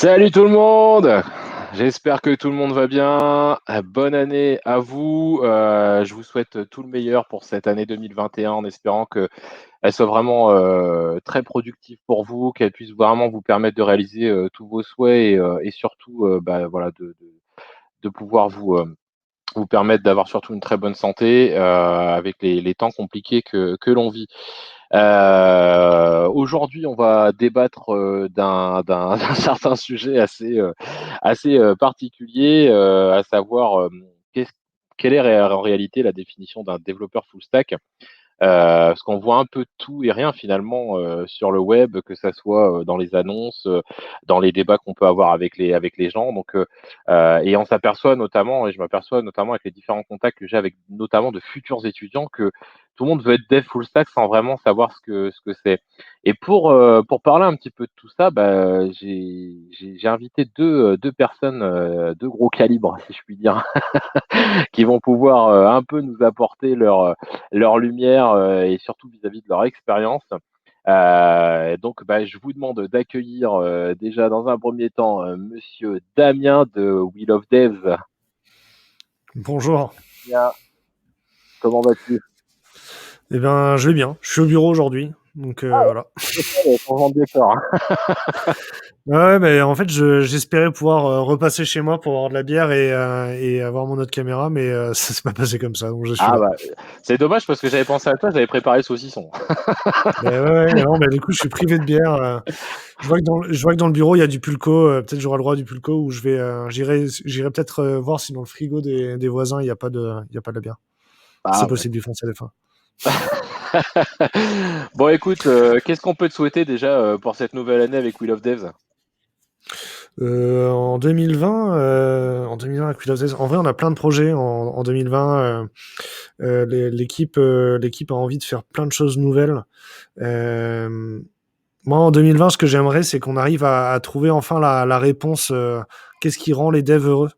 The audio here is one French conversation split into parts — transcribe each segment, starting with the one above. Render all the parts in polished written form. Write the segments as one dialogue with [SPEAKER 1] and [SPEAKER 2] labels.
[SPEAKER 1] Salut tout le monde! J'espère que tout le monde va bien. Bonne année à vous. Je vous souhaite tout le meilleur pour cette année 2021 en espérant qu'elle soit vraiment très productive pour vous, qu'elle puisse vraiment vous permettre de réaliser tous vos souhaits et surtout voilà, de pouvoir vous permettre d'avoir surtout une très bonne santé avec les temps compliqués que l'on vit. Aujourd'hui, on va débattre d'un certain sujet assez particulier, à savoir quelle est en réalité la définition d'un développeur full stack. Parce qu'on voit un peu tout et rien finalement sur le web, que ça soit dans les annonces, dans les débats qu'on peut avoir avec les gens. Et on s'aperçoit notamment, et je m'aperçois notamment avec les différents contacts que j'ai avec notamment de futurs étudiants, que tout le monde veut être dev full stack sans vraiment savoir ce que c'est. Et pour parler un petit peu de tout ça, j'ai invité deux personnes, de gros calibre, si je puis dire, qui vont pouvoir un peu nous apporter leur lumière et surtout vis-à-vis de leur expérience. Je vous demande d'accueillir déjà dans un premier temps Monsieur Damien de Wheel of Devs.
[SPEAKER 2] Bonjour.
[SPEAKER 1] Bien, comment vas-tu?
[SPEAKER 2] Eh bien, je vais bien. Je suis au bureau aujourd'hui, donc voilà.
[SPEAKER 1] C'est ça, le changement de décor, hein.
[SPEAKER 2] Ouais, mais en fait, j'espérais pouvoir repasser chez moi pour avoir de la bière et avoir mon autre caméra, mais ça s'est pas passé comme ça, donc je suis
[SPEAKER 1] Ah
[SPEAKER 2] là.
[SPEAKER 1] bah, c'est dommage parce que j'avais pensé à toi, j'avais préparé le saucisson.
[SPEAKER 2] Mais ouais, non, mais du coup, je suis privé de bière. Je vois que dans le bureau, il y a du Pulco. Peut-être j'aurai le droit du Pulco ou j'irai peut-être voir si dans le frigo des voisins, il y a pas de la bière. C'est
[SPEAKER 1] Ah ouais.
[SPEAKER 2] possible d'y foncer des fois.
[SPEAKER 1] Bon écoute, qu'est-ce qu'on peut te souhaiter déjà pour cette nouvelle année avec Wheel of Devs?
[SPEAKER 2] En 2020, avec Wheel of Death, en vrai, on a plein de projets en 2020. L'équipe a envie de faire plein de choses nouvelles. Euh, Moi, en 2020, ce que j'aimerais, c'est qu'on arrive à trouver enfin la réponse. Qu'est-ce qui rend les devs heureux?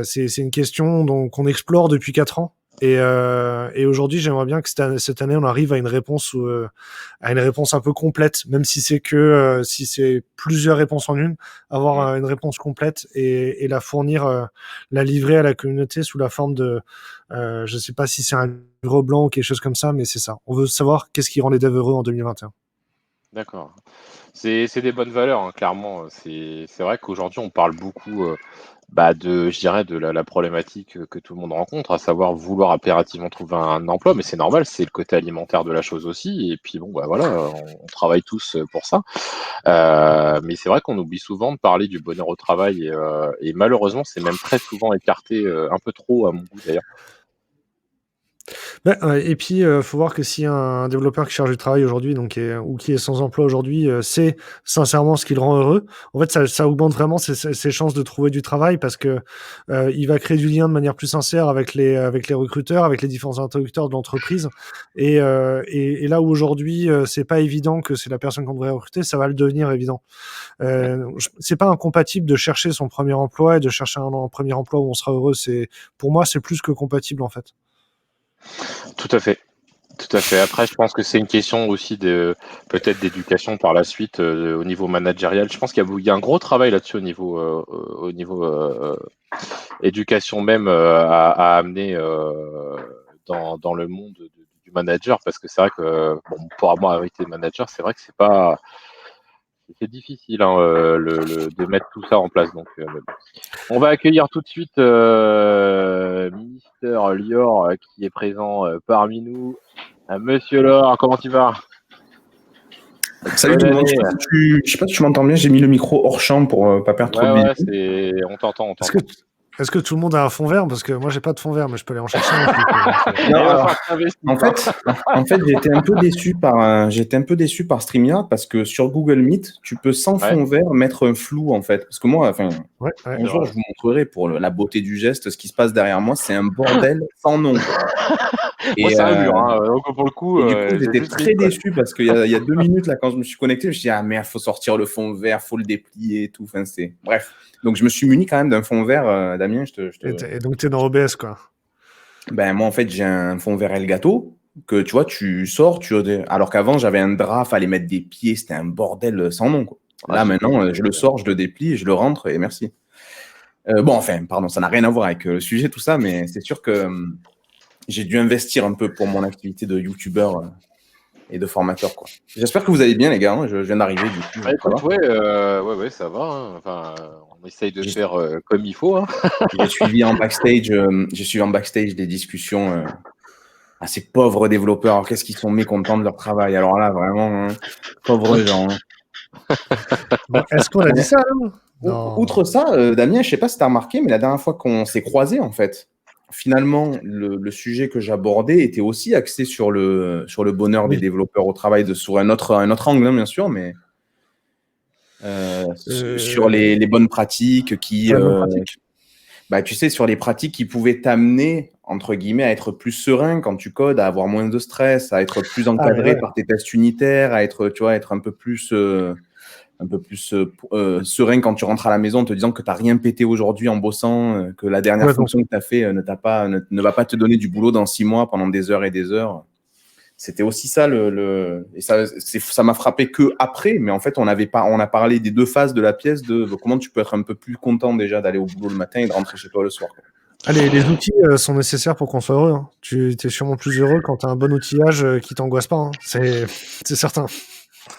[SPEAKER 2] C'est une question qu'on explore depuis 4 ans. Et aujourd'hui, j'aimerais bien que cette année, on arrive à une réponse un peu complète, même si c'est plusieurs réponses en une, avoir
[SPEAKER 1] Mm.
[SPEAKER 2] une réponse complète et la fournir, la livrer à la communauté sous la forme de, je sais pas si c'est un livre blanc ou quelque chose comme ça, mais c'est ça. On veut savoir qu'est-ce qui rend les devs heureux en 2021.
[SPEAKER 1] D'accord. C'est des bonnes valeurs, hein, clairement. C'est vrai qu'aujourd'hui, on parle beaucoup je dirais, de la problématique que tout le monde rencontre, à savoir vouloir impérativement trouver un emploi, mais c'est normal, c'est le côté alimentaire de la chose aussi. Et puis bon, bah voilà, on travaille tous pour ça. Mais c'est vrai qu'on oublie souvent de parler du bonheur au travail et malheureusement, c'est même très souvent écarté, un peu trop à mon goût d'ailleurs.
[SPEAKER 2] Et puis, faut voir que si un développeur qui cherche du travail aujourd'hui, ou qui est sans emploi aujourd'hui, sait sincèrement ce qui le rend heureux, en fait, ça augmente vraiment ses chances de trouver du travail parce que il va créer du lien de manière plus sincère avec les recruteurs, avec les différents interlocuteurs de l'entreprise. Et là où aujourd'hui, c'est pas évident que c'est la personne qu'on devrait recruter, ça va le devenir évident. C'est pas incompatible de chercher son premier emploi et de chercher un premier emploi où on sera heureux. Pour moi, c'est plus que compatible en fait.
[SPEAKER 1] Tout à fait. Tout à fait. Après, je pense que c'est une question aussi de peut-être d'éducation par la suite au niveau managérial. Je pense qu'il y a un gros travail là-dessus au niveau éducation même à amener dans le monde du manager parce que c'est vrai que bon, pour avoir été manager, c'est vrai que c'est difficile hein, de mettre tout ça en place. Mais bon. On va accueillir tout de suite Mister Lior qui est présent parmi nous. Monsieur Laure, comment tu vas?
[SPEAKER 3] Salut
[SPEAKER 1] Bonne
[SPEAKER 3] tout le monde,
[SPEAKER 1] année.
[SPEAKER 3] je sais pas si tu m'entends bien, j'ai mis le micro hors champ pour pas perdre trop
[SPEAKER 1] Ouais,
[SPEAKER 3] de
[SPEAKER 1] ouais,
[SPEAKER 3] visu.
[SPEAKER 1] on t'entend, on
[SPEAKER 2] Est-ce que,
[SPEAKER 1] t'entend.
[SPEAKER 2] est-ce que tout le monde a un fond vert? Parce que moi, j'ai pas de fond vert, mais je peux aller en chercher un.
[SPEAKER 3] Non,
[SPEAKER 1] Il va
[SPEAKER 3] alors,
[SPEAKER 1] falloir que t'investisses,
[SPEAKER 3] en
[SPEAKER 1] hein.
[SPEAKER 3] fait, j'étais un peu déçu par StreamYard parce que sur Google Meet, tu peux sans
[SPEAKER 1] Ouais,
[SPEAKER 3] fond vert mettre un flou en fait. Parce que moi, enfin,
[SPEAKER 2] Ouais, ouais.
[SPEAKER 3] un
[SPEAKER 1] c'est
[SPEAKER 3] jour,
[SPEAKER 1] vrai.
[SPEAKER 3] je vous montrerai pour la beauté du geste ce qui se passe derrière moi. C'est un bordel sans nom, quoi.
[SPEAKER 1] Moi,
[SPEAKER 3] Et,
[SPEAKER 1] c'est un
[SPEAKER 3] euh,
[SPEAKER 1] mur, hein. Donc pour le coup,
[SPEAKER 3] et du coup,
[SPEAKER 1] j'ai
[SPEAKER 3] j'étais
[SPEAKER 1] juste mis
[SPEAKER 3] très
[SPEAKER 1] quoi.
[SPEAKER 3] déçu parce qu'il y a 2 minutes, là, quand je me suis connecté, je me suis dit, ah merde, faut sortir le fond vert, faut le déplier et tout. Enfin, bref. Donc, je me suis muni quand même d'un fond vert, Damien.
[SPEAKER 2] Et donc, t'es dans OBS, quoi.
[SPEAKER 3] Ben, moi, en fait, j'ai un fond vert Elgato que tu vois, tu sors, alors qu'avant, j'avais un drap, fallait mettre des pieds, c'était un bordel sans nom, quoi. Là, maintenant, je le sors, je le déplie, je le rentre et merci. Bon, enfin, pardon, ça n'a rien à voir avec le sujet, tout ça, mais c'est sûr que j'ai dû investir un peu pour mon activité de youtubeur et de formateur, quoi. J'espère que vous allez bien, les gars. Hein. Je viens d'arriver, du coup.
[SPEAKER 1] Écoute, ouais, ça va. Hein. Enfin, on essaye de
[SPEAKER 3] J'ai
[SPEAKER 1] faire comme il faut. Hein.
[SPEAKER 3] j'ai suivi en backstage, des discussions à ces pauvres développeurs. Alors, qu'est-ce qu'ils sont mécontents de leur travail. Alors là, vraiment, hein, pauvres gens. Hein.
[SPEAKER 2] Bon, est-ce qu'on a dit ça là Non.
[SPEAKER 3] Outre ça, Damien, je sais pas si tu as remarqué, mais la dernière fois qu'on s'est croisés, en fait, finalement, le sujet que j'abordais était aussi axé sur le bonheur des
[SPEAKER 2] Oui.
[SPEAKER 3] développeurs au travail, sur un autre angle, hein, bien sûr, mais sur les bonnes pratiques qui,
[SPEAKER 2] La bonne pratique.
[SPEAKER 3] bah, tu sais, sur les pratiques qui pouvaient t'amener, entre guillemets, à être plus serein quand tu codes, à avoir moins de stress, à être plus
[SPEAKER 2] Ah, mais
[SPEAKER 3] encadré
[SPEAKER 2] ouais.
[SPEAKER 3] par tes tests unitaires, à être, tu vois, être un peu plus serein quand tu rentres à la maison en te disant que tu n'as rien pété aujourd'hui en bossant, que la dernière
[SPEAKER 2] Ouais, donc,
[SPEAKER 3] fonction que tu as fait ne va pas te donner du boulot dans 6 mois pendant des heures et des heures. C'était aussi ça et ça m'a frappé que après, mais en fait on a parlé des deux phases de la pièce de comment tu peux être un peu plus content déjà d'aller au boulot le matin et de rentrer chez toi le soir. Quoi.
[SPEAKER 2] allez, les outils sont nécessaires pour qu'on soit heureux. Hein. Tu es sûrement plus heureux quand tu as un bon outillage qui t'angoisse pas. Hein. C'est certain.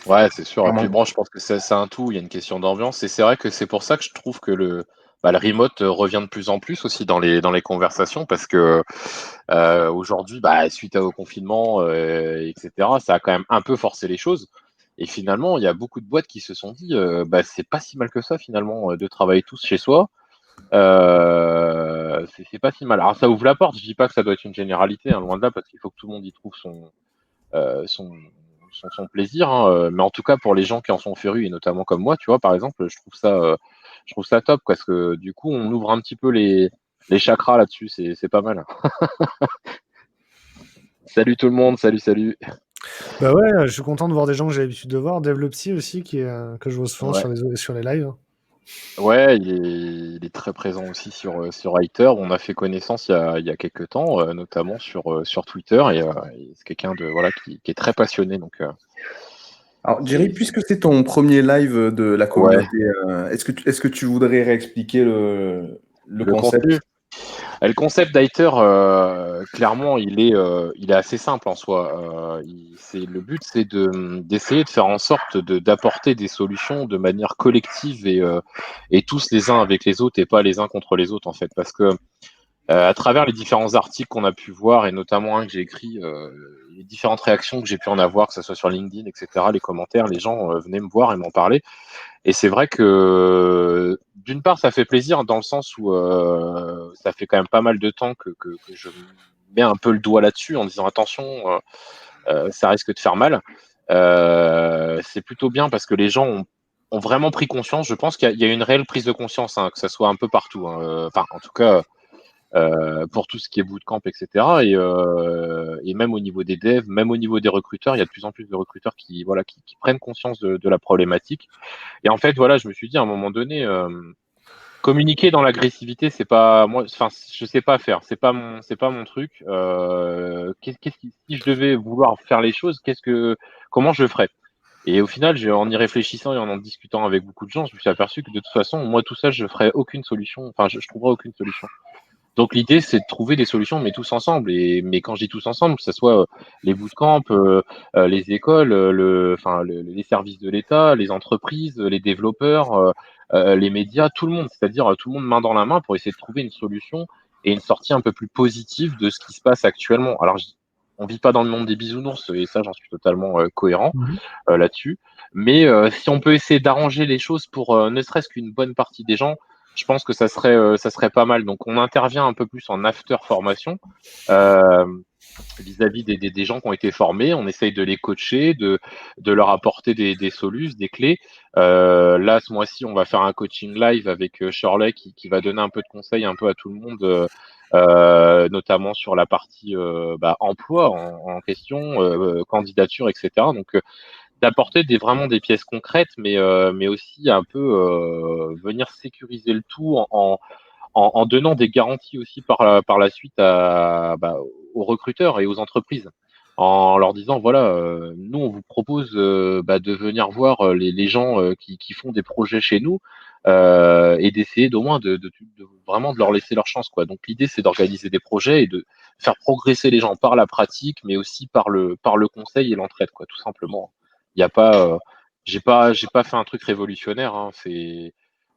[SPEAKER 1] Ouais, c'est sûr. Et puis
[SPEAKER 3] Clairement.
[SPEAKER 1] bon, je pense que c'est un tout. Il y a une question d'ambiance. Et c'est vrai que c'est pour ça que je trouve que le remote revient de plus en plus aussi dans les conversations parce que aujourd'hui, suite au confinement, etc., ça a quand même un peu forcé les choses. Et finalement, il y a beaucoup de boîtes qui se sont dit, c'est pas si mal que ça finalement de travailler tous chez soi. C'est pas si mal. Alors ça ouvre la porte. Je dis pas que ça doit être une généralité, hein, loin de là, parce qu'il faut que tout le monde y trouve son, son plaisir. Hein, mais en tout cas, pour les gens qui en sont férus, et notamment comme moi, tu vois, par exemple, je trouve ça top, parce que du coup, on ouvre un petit peu les chakras là-dessus. C'est pas mal. Salut tout le monde, salut.
[SPEAKER 2] Bah ouais, je suis content de voir des gens que j'ai l'habitude de voir. Dave le Psy aussi, que je vois souvent
[SPEAKER 1] Ouais,
[SPEAKER 2] sur les lives.
[SPEAKER 1] ouais, il est très présent aussi sur Twitter. On a fait connaissance il y a quelques temps, notamment sur Twitter, et c'est quelqu'un de voilà qui est très passionné. Donc,
[SPEAKER 3] Alors, Jerry,
[SPEAKER 1] c'est
[SPEAKER 3] puisque c'est ton premier live de la
[SPEAKER 1] ouais,
[SPEAKER 3] communauté, est-ce que tu voudrais réexpliquer le
[SPEAKER 1] le
[SPEAKER 3] concept?
[SPEAKER 1] contenu. Le concept d'Iter, clairement, il est assez simple en soi. Le but, c'est d'essayer de faire en sorte d'apporter des solutions de manière collective et tous les uns avec les autres et pas les uns contre les autres en fait, parce que à travers les différents articles qu'on a pu voir et notamment un que j'ai écrit, les différentes réactions que j'ai pu en avoir, que ce soit sur LinkedIn, etc., les commentaires, les gens venaient me voir et m'en parler. Et c'est vrai que d'une part, ça fait plaisir dans le sens où ça fait quand même pas mal de temps que je mets un peu le doigt là-dessus en disant attention, ça risque de faire mal. C'est plutôt bien parce que les gens ont vraiment pris conscience. Je pense qu'il y a une réelle prise de conscience, hein, que ça soit un peu partout. Hein. Enfin, en tout cas, pour tout ce qui est bootcamp, etc. Et même au niveau des devs, même au niveau des recruteurs, il y a de plus en plus de recruteurs qui prennent conscience de la problématique. Et en fait, voilà, je me suis dit à un moment donné, communiquer dans l'agressivité, c'est pas moi, enfin, je sais pas faire, c'est pas mon truc. Si je devais vouloir faire les choses, comment je le ferais? Et au final, en y réfléchissant et en discutant avec beaucoup de gens, je me suis aperçu que de toute façon, moi, tout ça, je ferais aucune solution. Enfin, je trouverais aucune solution. Donc l'idée, c'est de trouver des solutions, mais tous ensemble. Mais quand je dis tous ensemble, que ce soit les bootcamps, les écoles, les services de l'État, les entreprises, les développeurs, les médias, tout le monde, c'est-à-dire tout le monde main dans la main pour essayer de trouver une solution et une sortie un peu plus positive de ce qui se passe actuellement. Alors, on vit pas dans le monde des bisounours, et ça, j'en suis totalement cohérent
[SPEAKER 2] Mhm.
[SPEAKER 1] là-dessus. Mais si on peut essayer d'arranger les choses pour ne serait-ce qu'une bonne partie des gens, je pense que ça serait pas mal. Donc, on intervient un peu plus en after formation euh, vis-à-vis des gens qui ont été formés. On essaye de les coacher, de leur apporter des solutions, des clés. Là, ce mois-ci, on va faire un coaching live avec Shirley qui va donner un peu de conseils un peu à tout le monde. Notamment sur la partie emploi en question, candidature, etc. Donc, d'apporter vraiment des pièces concrètes, mais aussi un peu venir sécuriser le tout en donnant des garanties aussi par la suite aux recruteurs et aux entreprises. en leur disant voilà, nous on vous propose de venir voir les gens qui font des projets chez nous et d'essayer d'au moins de vraiment de leur laisser leur chance quoi. Donc l'idée c'est d'organiser des projets et de faire progresser les gens par la pratique, mais aussi par le conseil et l'entraide quoi, tout simplement. Il y a pas, j'ai pas fait un truc révolutionnaire, hein,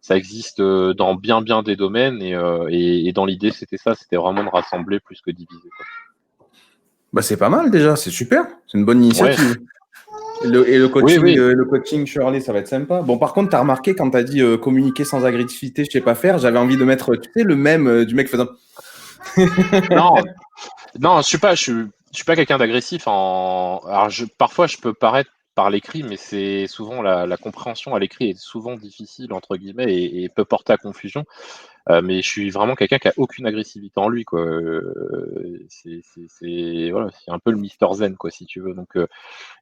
[SPEAKER 1] ça existe dans bien des domaines et dans l'idée c'était ça, c'était vraiment de rassembler plus que diviser quoi.
[SPEAKER 3] Bah, c'est pas mal déjà, c'est super. C'est une bonne
[SPEAKER 1] Ouais,
[SPEAKER 3] initiative.
[SPEAKER 1] oui, oui.
[SPEAKER 3] Le coaching Shirley, ça va être sympa. Bon, par contre, tu as remarqué quand tu as dit communiquer sans agressivité, je sais pas faire, j'avais envie de mettre, tu sais, le même du mec faisant.
[SPEAKER 1] Non, non, je suis pas quelqu'un d'agressif. Alors, parfois, je peux paraître par l'écrit, mais c'est souvent la compréhension à l'écrit est souvent difficile entre guillemets et peut porter à confusion. Mais je suis vraiment quelqu'un qui a aucune agressivité en lui, quoi. Voilà, c'est un peu le Mister Zen, quoi, si tu veux. Donc,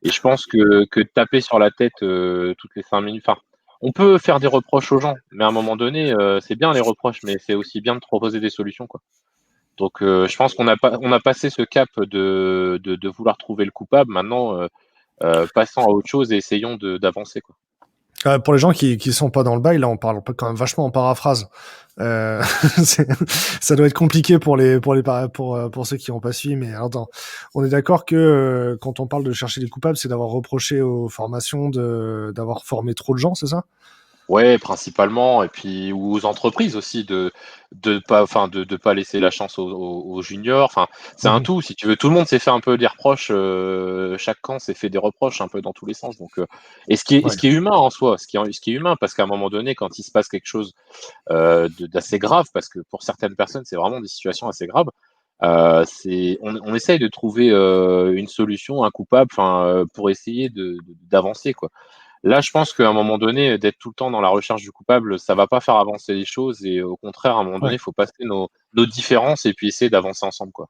[SPEAKER 1] et je pense que taper sur la tête toutes les 5 minutes. Enfin, on peut faire des reproches aux gens, mais à un moment donné, c'est bien les reproches, mais c'est aussi bien de proposer des solutions, quoi. Donc, je pense on a passé ce cap de vouloir trouver le coupable. Maintenant, passons à autre chose et essayons d'avancer, quoi.
[SPEAKER 2] Pour les gens qui sont pas dans le bail, là, on parle quand même vachement en paraphrase. Euh, ça doit être compliqué pour ceux qui n'ont pas suivi. Mais attends, on est d'accord que quand on parle de chercher les coupables, c'est d'avoir reproché aux formations d'avoir formé trop de gens, c'est ça?
[SPEAKER 1] Ouais, principalement, et puis ou aux entreprises aussi de pas laisser la chance aux juniors. Enfin, c'est un
[SPEAKER 2] Mhm.
[SPEAKER 1] tout. Si tu veux, tout le monde s'est fait un peu des reproches. Chaque camp s'est fait des reproches un peu dans tous les sens. Donc, et
[SPEAKER 2] Ouais.
[SPEAKER 1] ce qui est humain en soi, ce qui est humain, parce qu'à un moment donné, quand il se passe quelque chose d'assez grave, parce que pour certaines personnes, c'est vraiment des situations assez graves. On essaye de trouver une solution, un coupable, enfin, pour essayer d'avancer, quoi. Là, je pense qu'à un moment donné, d'être tout le temps dans la recherche du coupable, ça va pas faire avancer les choses et au contraire, à un moment donné,
[SPEAKER 2] Ouais.
[SPEAKER 1] il faut passer nos différences et puis essayer d'avancer ensemble, quoi.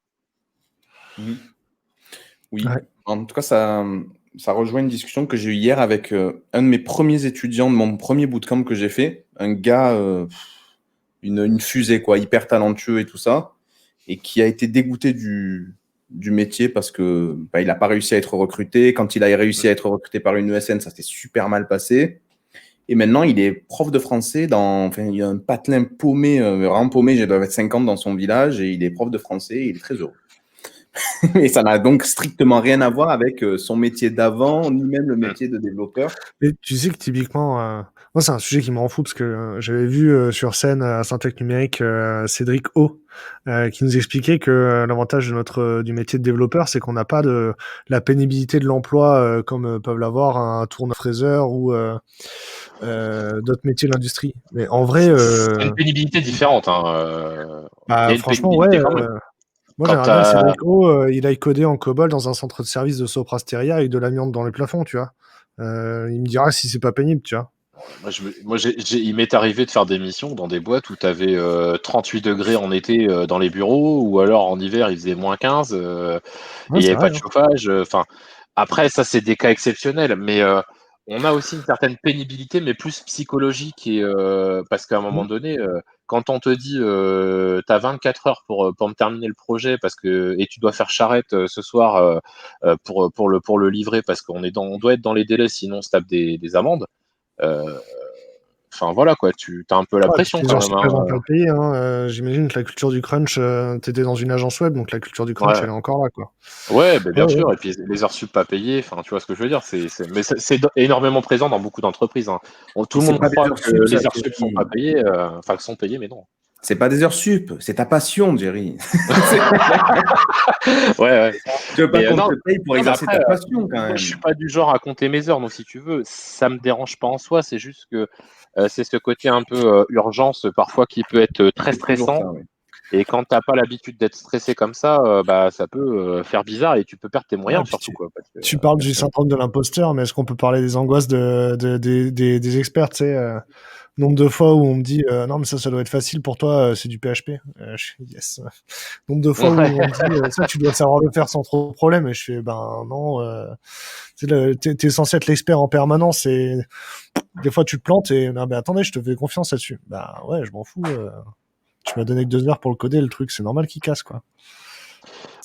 [SPEAKER 3] Mhm. Oui.
[SPEAKER 2] Ouais.
[SPEAKER 3] En tout cas, ça rejoint une discussion que j'ai eue hier avec un de mes premiers étudiants de mon premier bootcamp que j'ai fait. Un gars, une fusée, quoi, hyper talentueux et tout ça, et qui a été dégoûté du métier parce que il n'a pas réussi à être recruté. Quand il a réussi à être recruté par une ESN, ça s'est super mal passé. Et maintenant, il est prof de français enfin, il y a un patelin paumé, vraiment paumé, je dois avoir 50 dans son village, et il est prof de français, et il est très heureux. Et ça n'a donc strictement rien à voir avec son métier d'avant, ni même le
[SPEAKER 1] Mm.
[SPEAKER 3] métier de développeur.
[SPEAKER 2] Et tu sais que typiquement, moi c'est un sujet qui me rend fou parce que j'avais vu sur scène à Syntec Numérique Cédric O qui nous expliquait que l'avantage de du métier de développeur, c'est qu'on n'a pas de la pénibilité de l'emploi comme peuvent l'avoir un tourne-fraiseur ou d'autres métiers de l'industrie. Mais en vrai,
[SPEAKER 1] C'est une pénibilité différente, hein. Il y
[SPEAKER 2] bah,
[SPEAKER 1] a une
[SPEAKER 2] franchement, ouais.
[SPEAKER 1] pénibilité quand même.
[SPEAKER 2] Moi,
[SPEAKER 1] Quand
[SPEAKER 2] j'aimerais bien que
[SPEAKER 1] t'as
[SPEAKER 2] Cédric O, il aille coder en COBOL dans un centre de service de Soprasteria avec de l'amiante dans les plafonds, tu vois. Il me dira si c'est pas pénible, tu vois.
[SPEAKER 1] il m'est arrivé de faire des missions dans des boîtes où tu avais 38 degrés en été dans les bureaux, ou alors en hiver il faisait -15 et
[SPEAKER 2] Ouais,
[SPEAKER 1] il n'y
[SPEAKER 2] c'est
[SPEAKER 1] avait pas
[SPEAKER 2] vrai,
[SPEAKER 1] de
[SPEAKER 2] hein.
[SPEAKER 1] chauffage. Enfin, après, ça, c'est des cas exceptionnels, mais on a aussi une certaine pénibilité, mais plus psychologique, parce qu'à un moment
[SPEAKER 2] Mm.
[SPEAKER 1] donné, quand on te dit tu as 24 heures pour me terminer le projet et tu dois faire charrette ce soir pour le livrer parce on doit être dans les délais, sinon on se tape des amendes. Euh, Enfin voilà quoi, tu as un peu la
[SPEAKER 2] Ouais, puis
[SPEAKER 1] pression
[SPEAKER 2] les
[SPEAKER 1] quand
[SPEAKER 2] heures
[SPEAKER 1] même,
[SPEAKER 2] sup, elles vont pas
[SPEAKER 1] hein.
[SPEAKER 2] le payer, hein. J'imagine que la culture du crunch, t'étais dans une agence web, donc la culture du crunch,
[SPEAKER 1] Ouais,
[SPEAKER 2] elle est encore là, quoi.
[SPEAKER 1] ouais, ben
[SPEAKER 2] Ouais,
[SPEAKER 1] bien
[SPEAKER 2] ouais.
[SPEAKER 1] sûr. Et puis les heures sup pas payées, enfin tu vois ce que je veux dire. Mais énormément présent dans beaucoup d'entreprises, hein. Tout
[SPEAKER 3] Mais
[SPEAKER 1] le
[SPEAKER 3] c'est
[SPEAKER 1] monde
[SPEAKER 3] pas des
[SPEAKER 1] croit
[SPEAKER 3] heures
[SPEAKER 1] que
[SPEAKER 3] sup, ça,
[SPEAKER 1] les heures sup sont pas
[SPEAKER 3] Thierry.
[SPEAKER 1] payées, enfin qu'elles sont payées, mais non.
[SPEAKER 3] C'est pas des heures sup, c'est ta passion, Jerry.
[SPEAKER 1] Ouais, ouais.
[SPEAKER 3] Tu veux pas
[SPEAKER 1] Mais
[SPEAKER 3] qu'on
[SPEAKER 1] non,
[SPEAKER 3] te paye pour
[SPEAKER 1] non, mais
[SPEAKER 3] exercer
[SPEAKER 1] après,
[SPEAKER 3] ta passion, quand
[SPEAKER 1] moi je suis
[SPEAKER 3] même.
[SPEAKER 1] pas du genre à compter mes heures, donc si tu veux, ça me dérange pas en soi. C'est juste que c'est ce côté un peu urgence parfois qui peut être très
[SPEAKER 3] C'est toujours
[SPEAKER 1] stressant.
[SPEAKER 3] ça, oui.
[SPEAKER 1] Et quand t'as pas l'habitude d'être stressé comme ça, bah ça peut faire bizarre et tu peux perdre tes
[SPEAKER 2] Ouais,
[SPEAKER 1] moyens
[SPEAKER 2] puis
[SPEAKER 1] surtout quoi. Parce que,
[SPEAKER 2] tu parles
[SPEAKER 3] Bien
[SPEAKER 2] du
[SPEAKER 3] sûr.
[SPEAKER 2] syndrome de l'imposteur, mais est-ce qu'on peut parler des angoisses des experts, tu sais, nombre de fois où on me dit non mais ça doit être facile pour toi, c'est du PHP. Je fais yes. Nombre de fois
[SPEAKER 1] ouais,
[SPEAKER 2] où on me dit ça tu dois savoir le faire sans trop de problème, et je fais ben non. Tu sais, t'es censé être l'expert en permanence, et des fois tu te plantes et non mais attendez, je te fais confiance là-dessus. Bah ouais, je m'en fous. Tu m'as donné que 2 heures pour le coder, le truc, c'est normal qu'il casse, quoi.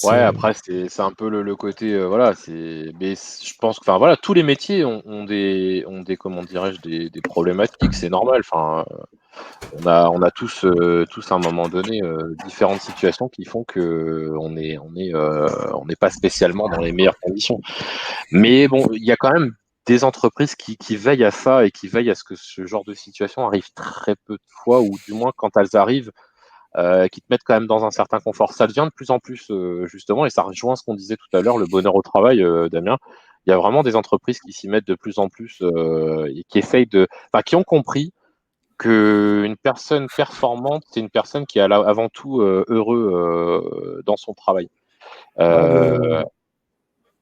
[SPEAKER 1] Ouais,
[SPEAKER 2] C'est
[SPEAKER 1] après c'est un peu le côté, voilà, je pense que, enfin, voilà, tous les métiers ont des comment dirais-je? Des problématiques, c'est normal. Enfin, on a tous à un moment donné, différentes situations qui font qu'on n'est pas spécialement dans les meilleures conditions. Mais bon, il y a quand même des entreprises qui veillent à ça et qui veillent à ce que ce genre de situation arrive très peu de fois, ou du moins quand elles arrivent, qui te mettent quand même dans un certain confort. Ça devient de plus en plus, justement, et ça rejoint ce qu'on disait tout à l'heure, le bonheur au travail, Damien. Il y a vraiment des entreprises qui s'y mettent de plus en plus, et qui essayent enfin, qui ont compris qu'une personne performante, c'est une personne qui est avant tout heureux dans son travail.
[SPEAKER 2] bah,
[SPEAKER 1] Euh,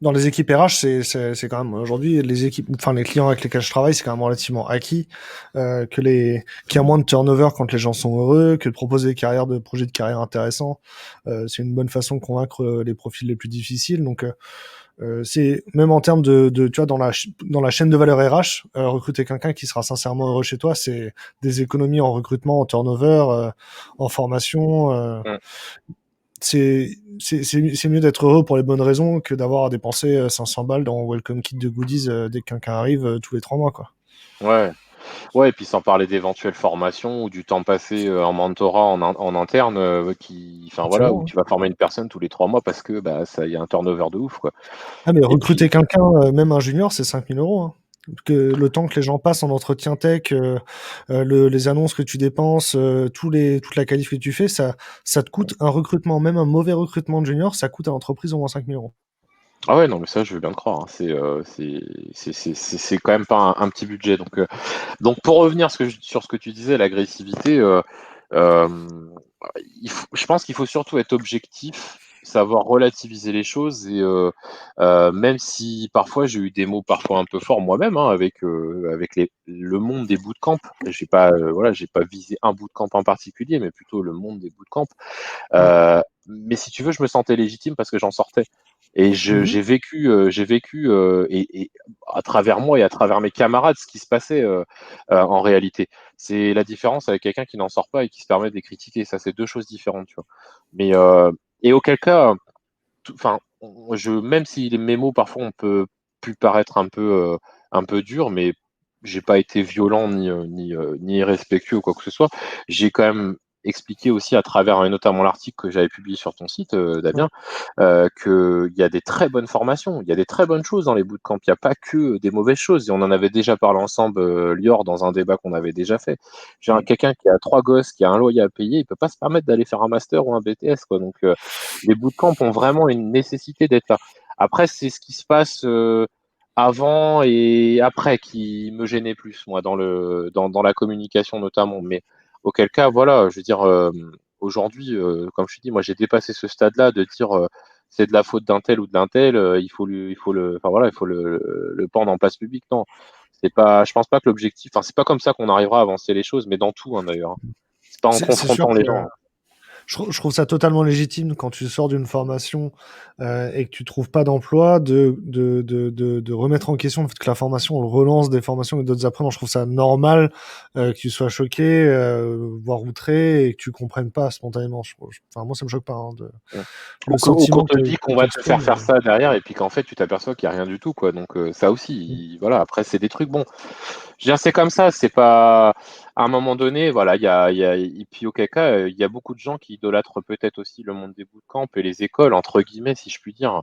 [SPEAKER 2] dans les équipes RH, c'est quand même aujourd'hui les équipes, enfin les clients avec lesquels je travaille, c'est quand même relativement acquis qu'il y a moins de turnover quand les gens sont heureux, que de proposer des projets de carrière intéressants, c'est une bonne façon de convaincre les profils les plus difficiles. Donc c'est même en termes tu vois, dans la chaîne de valeur RH, recruter quelqu'un qui sera sincèrement heureux chez toi, c'est des économies en recrutement, en turnover, en formation.
[SPEAKER 1] mm.
[SPEAKER 2] C'est mieux d'être heureux pour les bonnes raisons que d'avoir à dépenser 500 balles dans Welcome Kit de goodies dès que quelqu'un arrive tous les 3 mois, quoi.
[SPEAKER 1] Ouais. Ouais, et puis sans parler d'éventuelles formations ou du temps passé en mentorat en interne, enfin voilà, où
[SPEAKER 2] Absolument, hein.
[SPEAKER 1] tu vas former une personne tous les 3 mois parce que bah ça, il y a un turnover de ouf, quoi.
[SPEAKER 2] Ah, mais
[SPEAKER 1] Et puis,
[SPEAKER 2] recruter quelqu'un, même un junior, c'est 5 000 €, hein. Que le temps que les gens passent en entretien tech, les annonces que tu dépenses, toute la qualif que tu fais, ça te coûte un recrutement, même un mauvais recrutement de junior, ça coûte à l'entreprise au moins 5 000 €.
[SPEAKER 1] ah ouais, non, mais ça, je veux bien te croire, hein. C'est quand même pas un petit budget. Donc pour revenir sur ce que tu disais, l'agressivité, euh, je pense qu'il faut surtout être objectif, savoir relativiser les choses, et même si parfois j'ai eu des mots parfois un peu forts moi-même, hein, avec le monde des bootcamps. J'ai pas visé un bootcamp en particulier, mais plutôt le monde des bootcamps.
[SPEAKER 2] Ouais.
[SPEAKER 1] Mais si tu veux, je me sentais légitime parce que j'en sortais. Et
[SPEAKER 2] Mhm.
[SPEAKER 1] j'ai vécu et à travers moi et à travers mes camarades ce qui se passait en réalité. C'est la différence avec quelqu'un qui n'en sort pas et qui se permet de les critiquer. Ça, c'est deux choses différentes, tu vois. Mais et auquel cas, enfin, même si mes mots parfois on peut pu paraître un peu dur, mais j'ai pas été violent ni irrespectueux ou quoi que ce soit. J'ai quand même expliqué aussi à travers, et notamment l'article que j'avais publié sur ton site,
[SPEAKER 2] Ouais.
[SPEAKER 1] Damien, qu'il y a des très bonnes formations, il y a des très bonnes choses dans les bootcamps. Il n'y a pas que des mauvaises choses. Et on en avait déjà parlé ensemble, Lior, dans un débat qu'on avait déjà fait. Quelqu'un qui a 3 gosses, qui a un loyer à payer, il peut pas se permettre d'aller faire un master ou un BTS, quoi. Donc les bootcamps ont vraiment une nécessité d'être là. Après, c'est ce qui se passe avant et après qui me gênait plus, moi, dans la communication notamment. Mais auquel cas, voilà, je veux dire, aujourd'hui, comme je te dis, moi, j'ai dépassé ce stade-là de dire c'est de la faute d'un tel ou d'un tel, enfin voilà, il faut le pendre en place publique. Non, c'est pas, je pense pas que l'objectif, enfin, c'est pas comme ça qu'on arrivera à avancer les choses, mais dans tout, hein, d'ailleurs, hein. C'est pas en
[SPEAKER 2] C'est sûr
[SPEAKER 1] confrontant
[SPEAKER 2] que
[SPEAKER 1] les gens, hein.
[SPEAKER 2] je trouve ça totalement légitime quand tu sors d'une formation et que tu trouves pas d'emploi, de remettre en question le fait que la formation, on relance des formations et d'autres apprenants. Je trouve ça normal que tu sois choqué, voire outré, et que tu comprennes pas spontanément. Enfin, moi, ça me choque pas, hein,
[SPEAKER 1] Mm.
[SPEAKER 2] le
[SPEAKER 1] Ou qu'on
[SPEAKER 2] sentiment
[SPEAKER 1] te
[SPEAKER 2] que
[SPEAKER 1] dit qu'on
[SPEAKER 2] tu
[SPEAKER 1] va te faire
[SPEAKER 2] exprimes.
[SPEAKER 1] faire ça derrière, et puis qu'en fait tu t'aperçois qu'il n'y a rien du tout, quoi. Donc ça aussi,
[SPEAKER 2] Mm.
[SPEAKER 1] voilà, après c'est des trucs, bon, je veux dire, c'est comme ça, c'est pas, à un moment donné, voilà, et puis auquel cas, il y a beaucoup de gens qui idolâtrent peut-être aussi le monde des bootcamps et les écoles, entre guillemets, si je puis dire,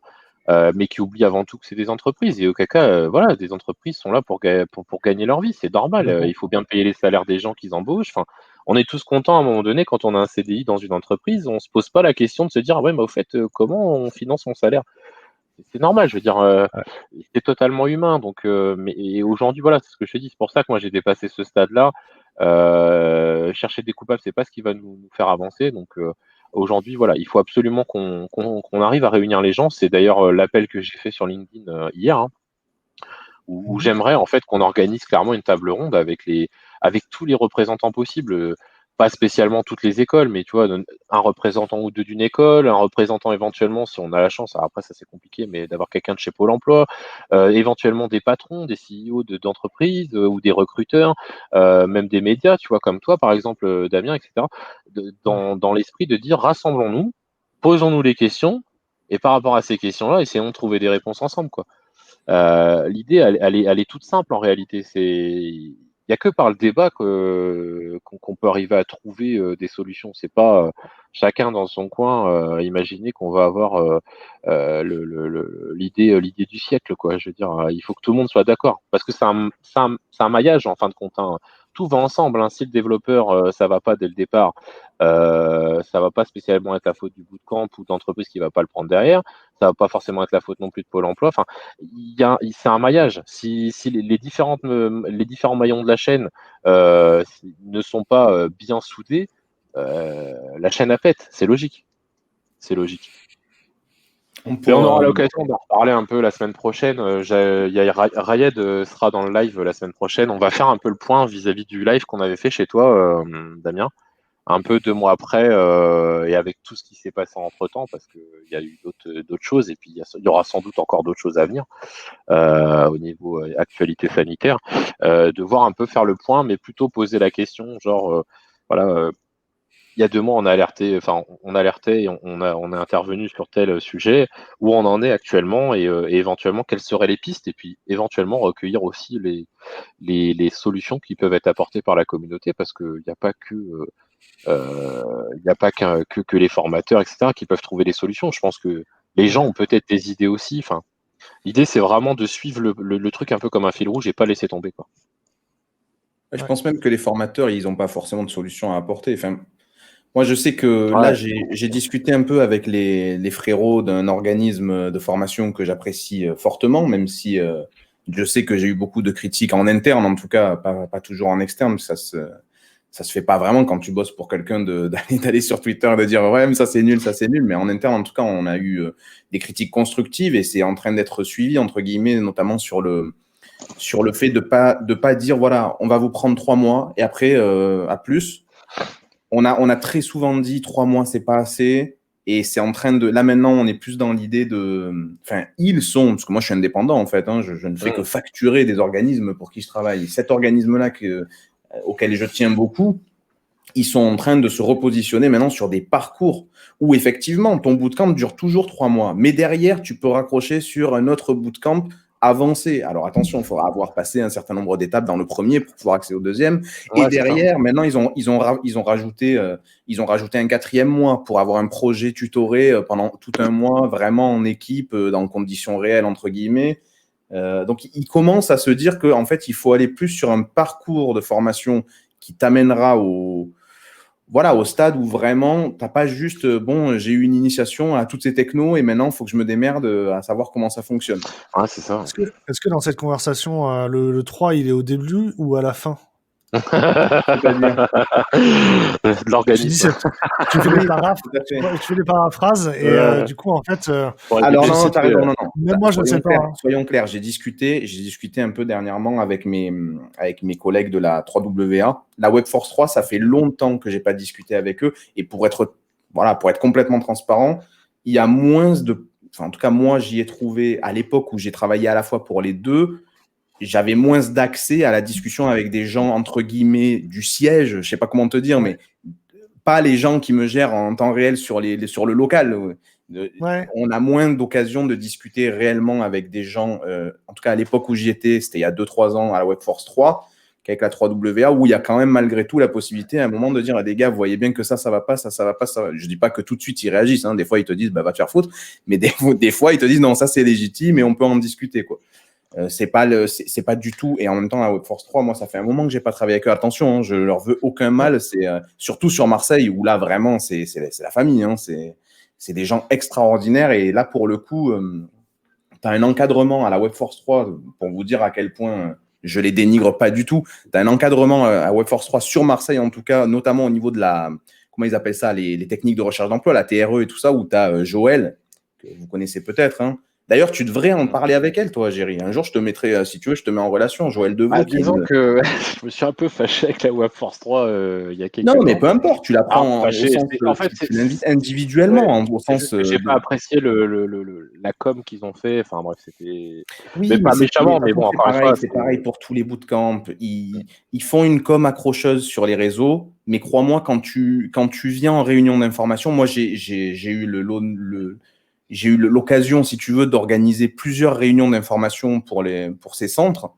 [SPEAKER 1] mais qui oublient avant tout que c'est des entreprises. Et auquel cas, voilà, des entreprises sont là pour gagner leur vie, c'est normal.
[SPEAKER 2] Complètement.
[SPEAKER 1] Il faut bien payer les salaires des gens qu'ils embauchent. Enfin, on est tous contents à un moment donné quand on a un CDI dans une entreprise, on se pose pas la question de se dire, ah ouais, mais au fait, comment on finance mon salaire? C'est normal, je veux dire,
[SPEAKER 2] Ouais.
[SPEAKER 1] c'est totalement humain. Donc, mais et aujourd'hui, voilà, c'est ce que je te dis. C'est pour ça que moi j'ai dépassé ce stade-là. Chercher des coupables, c'est pas ce qui va nous faire avancer. Donc, aujourd'hui, voilà, il faut absolument qu'on arrive à réunir les gens. C'est d'ailleurs l'appel que j'ai fait sur LinkedIn hier, hein, où
[SPEAKER 2] Mhm.
[SPEAKER 1] j'aimerais en fait qu'on organise clairement une table ronde avec tous les représentants possibles, pas spécialement toutes les écoles, mais tu vois, un représentant ou deux d'une école, un représentant éventuellement, si on a la chance, alors après ça c'est compliqué, mais d'avoir quelqu'un de chez Pôle Emploi, éventuellement des patrons, des CEO d'entreprises, ou des recruteurs, même des médias, tu vois, comme toi par exemple, Damien, etc.
[SPEAKER 2] Ouais.
[SPEAKER 1] Dans l'esprit de dire rassemblons-nous. posons-nous les questions, et par rapport à ces questions-là, essayons de trouver des réponses ensemble, quoi. L'idée, elle est toute simple en réalité. Il n'y a que par le débat qu'on peut arriver à trouver des solutions. C'est pas chacun dans son coin imaginer qu'on va avoir l'idée du siècle, quoi. Je veux dire, il faut que tout le monde soit d'accord, parce que c'est un maillage en fin de compte, hein. Tout va ensemble, hein. Si le développeur ça va pas dès le départ, ça va pas spécialement être la faute du bootcamp ou d'entreprise qui va pas le prendre derrière. Ça va pas forcément être la faute non plus de Pôle emploi. Enfin, c'est un maillage. Si les différents maillons de la chaîne ne sont pas bien soudés, la chaîne à pète. C'est logique. C'est logique. Et on aura l'occasion d'en reparler un peu la semaine prochaine. Rayed sera dans le live la semaine prochaine. On va faire un peu le point vis-à-vis du live qu'on avait fait chez toi, Damien. Un peu 2 mois après, et avec tout ce qui s'est passé entre-temps, parce qu'il y a eu d'autres choses, et puis il y aura sans doute encore d'autres choses à venir au niveau actualité sanitaire, de voir un peu faire le point, mais plutôt poser la question, genre, voilà, il y a 2 mois, on alertait et on est intervenu sur tel sujet, où on en est actuellement, et éventuellement, quelles seraient les pistes, et puis éventuellement recueillir aussi les solutions qui peuvent être apportées par la communauté, parce qu'il n'y a pas que il n'y a pas que les formateurs, etc., qui peuvent trouver des solutions. Je pense que les gens ont peut-être des idées aussi. Enfin, l'idée, c'est vraiment de suivre le truc un peu comme un fil rouge et pas laisser tomber, quoi.
[SPEAKER 3] Je pense même que les formateurs, ils n'ont pas forcément de solution à apporter. Enfin, moi, je sais que là, j'ai discuté un peu avec les frérots d'un organisme de formation que j'apprécie fortement, même si je sais que j'ai eu beaucoup de critiques en interne, en tout cas, pas toujours en externe. Ça se fait pas vraiment quand tu bosses pour quelqu'un d'aller sur Twitter et de dire ouais, mais ça c'est nul, ça c'est nul. Mais en interne, en tout cas, on a eu des critiques constructives et c'est en train d'être suivi, entre guillemets, notamment sur le fait de pas dire voilà, on va vous prendre 3 mois et après à plus. On a très souvent dit 3 mois c'est pas assez et c'est en train de là maintenant on est plus dans l'idée de enfin ils sont parce que moi je suis indépendant en fait hein, je ne fais que facturer des organismes pour qui je travaille. Cet organisme là auquel je tiens beaucoup, ils sont en train de se repositionner maintenant sur des parcours où effectivement ton bootcamp dure toujours 3 mois, mais derrière tu peux raccrocher sur un autre bootcamp avancé. Alors attention, il faudra avoir passé un certain nombre d'étapes dans le premier pour pouvoir accéder au deuxième. Ouais, et derrière, maintenant ils ont rajouté un 4e mois pour avoir un projet tutoré pendant tout un mois, vraiment en équipe, dans conditions réelles entre guillemets. Donc ils commencent à se dire que en fait il faut aller plus sur un parcours de formation qui t'amènera au stade où vraiment, tu n'as pas juste, bon, j'ai eu une initiation à toutes ces technos et maintenant, il faut que je me démerde à savoir comment ça fonctionne.
[SPEAKER 1] Ah, c'est ça.
[SPEAKER 2] Est-ce que dans cette conversation, le 3, il est au début ou à la fin?
[SPEAKER 1] De l'organisme.
[SPEAKER 2] Tu fais les paraphrases et du coup, en fait…
[SPEAKER 3] alors non, t'as raison, non.
[SPEAKER 2] Même moi, je ne sais pas.
[SPEAKER 3] Soyons clairs, j'ai discuté un peu dernièrement avec mes collègues de la 3WA. La Webforce 3, ça fait longtemps que j'ai pas discuté avec eux et pour être complètement transparent, il y a moins de… Enfin, en tout cas, moi, j'y ai trouvé à l'époque où j'ai travaillé à la fois pour les deux, j'avais moins d'accès à la discussion avec des gens, entre guillemets, du siège, je sais pas comment te dire, mais pas les gens qui me gèrent en temps réel sur le local. On a moins d'occasion de discuter réellement avec des gens, en tout cas à l'époque où j'y étais, c'était il y a 2-3 ans à la Webforce 3, qu'avec la 3WA, où il y a quand même malgré tout la possibilité à un moment de dire à des gars, vous voyez bien que ça va pas, ça va pas, ça va. Je dis pas que tout de suite ils réagissent, hein. Des fois ils te disent, va te faire foutre, mais des fois ils te disent, non, ça c'est légitime et on peut en discuter, quoi. C'est pas du tout, et en même temps la Webforce 3, moi ça fait un moment que j'ai pas travaillé avec eux, attention, hein, je leur veux aucun mal, c'est surtout sur Marseille où là vraiment c'est la famille, hein, c'est des gens extraordinaires et là pour le coup tu as un encadrement à la Webforce 3 pour vous dire à quel point je les dénigre pas du tout, tu as un encadrement à Webforce 3 sur Marseille en tout cas, notamment au niveau de la, comment ils appellent ça, les techniques de recherche d'emploi, la TRE et tout ça, où tu as Joël, que vous connaissez peut-être, hein, D'ailleurs, tu devrais en parler avec elle, toi, Géry. Un jour, je te mettrai, si tu veux, je te mets en relation. Joël Deveau.
[SPEAKER 1] Disons que je me suis un peu fâché avec la WebForce 3 il y a quelques
[SPEAKER 3] Non, mais
[SPEAKER 1] temps.
[SPEAKER 3] peu importe, tu la prends au
[SPEAKER 1] Fâché,
[SPEAKER 3] sens,
[SPEAKER 1] en fait,
[SPEAKER 3] tu l'invites individuellement, au
[SPEAKER 1] c'est
[SPEAKER 3] sens
[SPEAKER 1] juste que j'ai pas apprécié la com qu'ils ont fait. Enfin bref, c'était, mais
[SPEAKER 3] Oui, mais
[SPEAKER 1] pas
[SPEAKER 3] mais de
[SPEAKER 1] méchamment,
[SPEAKER 3] toute
[SPEAKER 1] mais
[SPEAKER 3] façon,
[SPEAKER 1] bon, encore une fois,
[SPEAKER 3] c'est pareil pour tous les bootcamps. Ils font une com accrocheuse sur les réseaux, mais crois-moi, quand tu viens en réunion d'information, moi, j'ai eu j'ai eu l'occasion, si tu veux, d'organiser plusieurs réunions d'information pour ces centres.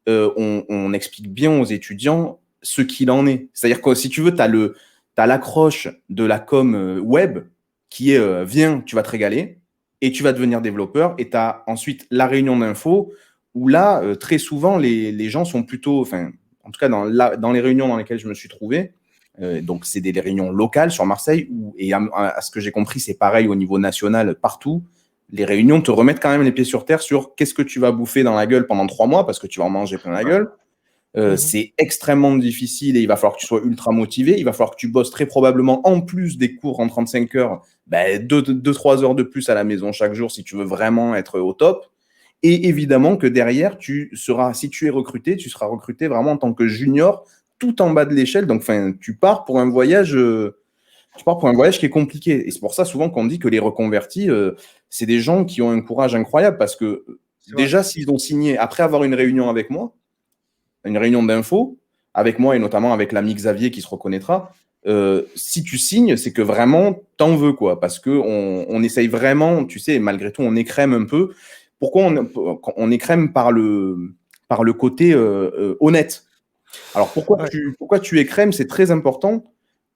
[SPEAKER 3] On explique bien aux étudiants ce qu'il en est. C'est-à-dire que si tu veux, tu as l'accroche de la com web qui est viens, tu vas te régaler et tu vas devenir développeur. Et tu as ensuite la réunion d'info où là, très souvent, les gens sont plutôt, enfin, en tout cas dans les réunions dans lesquelles je me suis trouvé, donc c'est des réunions locales sur Marseille, et à ce que j'ai compris, c'est pareil au niveau national partout. Les réunions te remettent quand même les pieds sur terre sur qu'est-ce que tu vas bouffer dans la gueule pendant 3 mois parce que tu vas en manger plein la gueule. C'est extrêmement difficile et il va falloir que tu sois ultra motivé. Il va falloir que tu bosses très probablement en plus des cours en 35 heures, 2-3 heures de plus à la maison chaque jour si tu veux vraiment être au top. Et évidemment que derrière, si tu es recruté, tu seras recruté vraiment en tant que junior tout en bas de l'échelle. Donc, tu pars pour un voyage. Qui est compliqué. Et c'est pour ça souvent qu'on dit que les reconvertis, c'est des gens qui ont un courage incroyable parce que déjà, s'ils ont signé, après avoir une réunion avec moi, une réunion d'info, avec moi et notamment avec l'ami Xavier qui se reconnaîtra, si tu signes, c'est que vraiment, t'en veux, quoi. Parce qu'on essaye vraiment, tu sais, malgré tout, on écrème un peu. Pourquoi on écrème par le côté honnête. Alors, pourquoi tu écrèmes, c'est très important.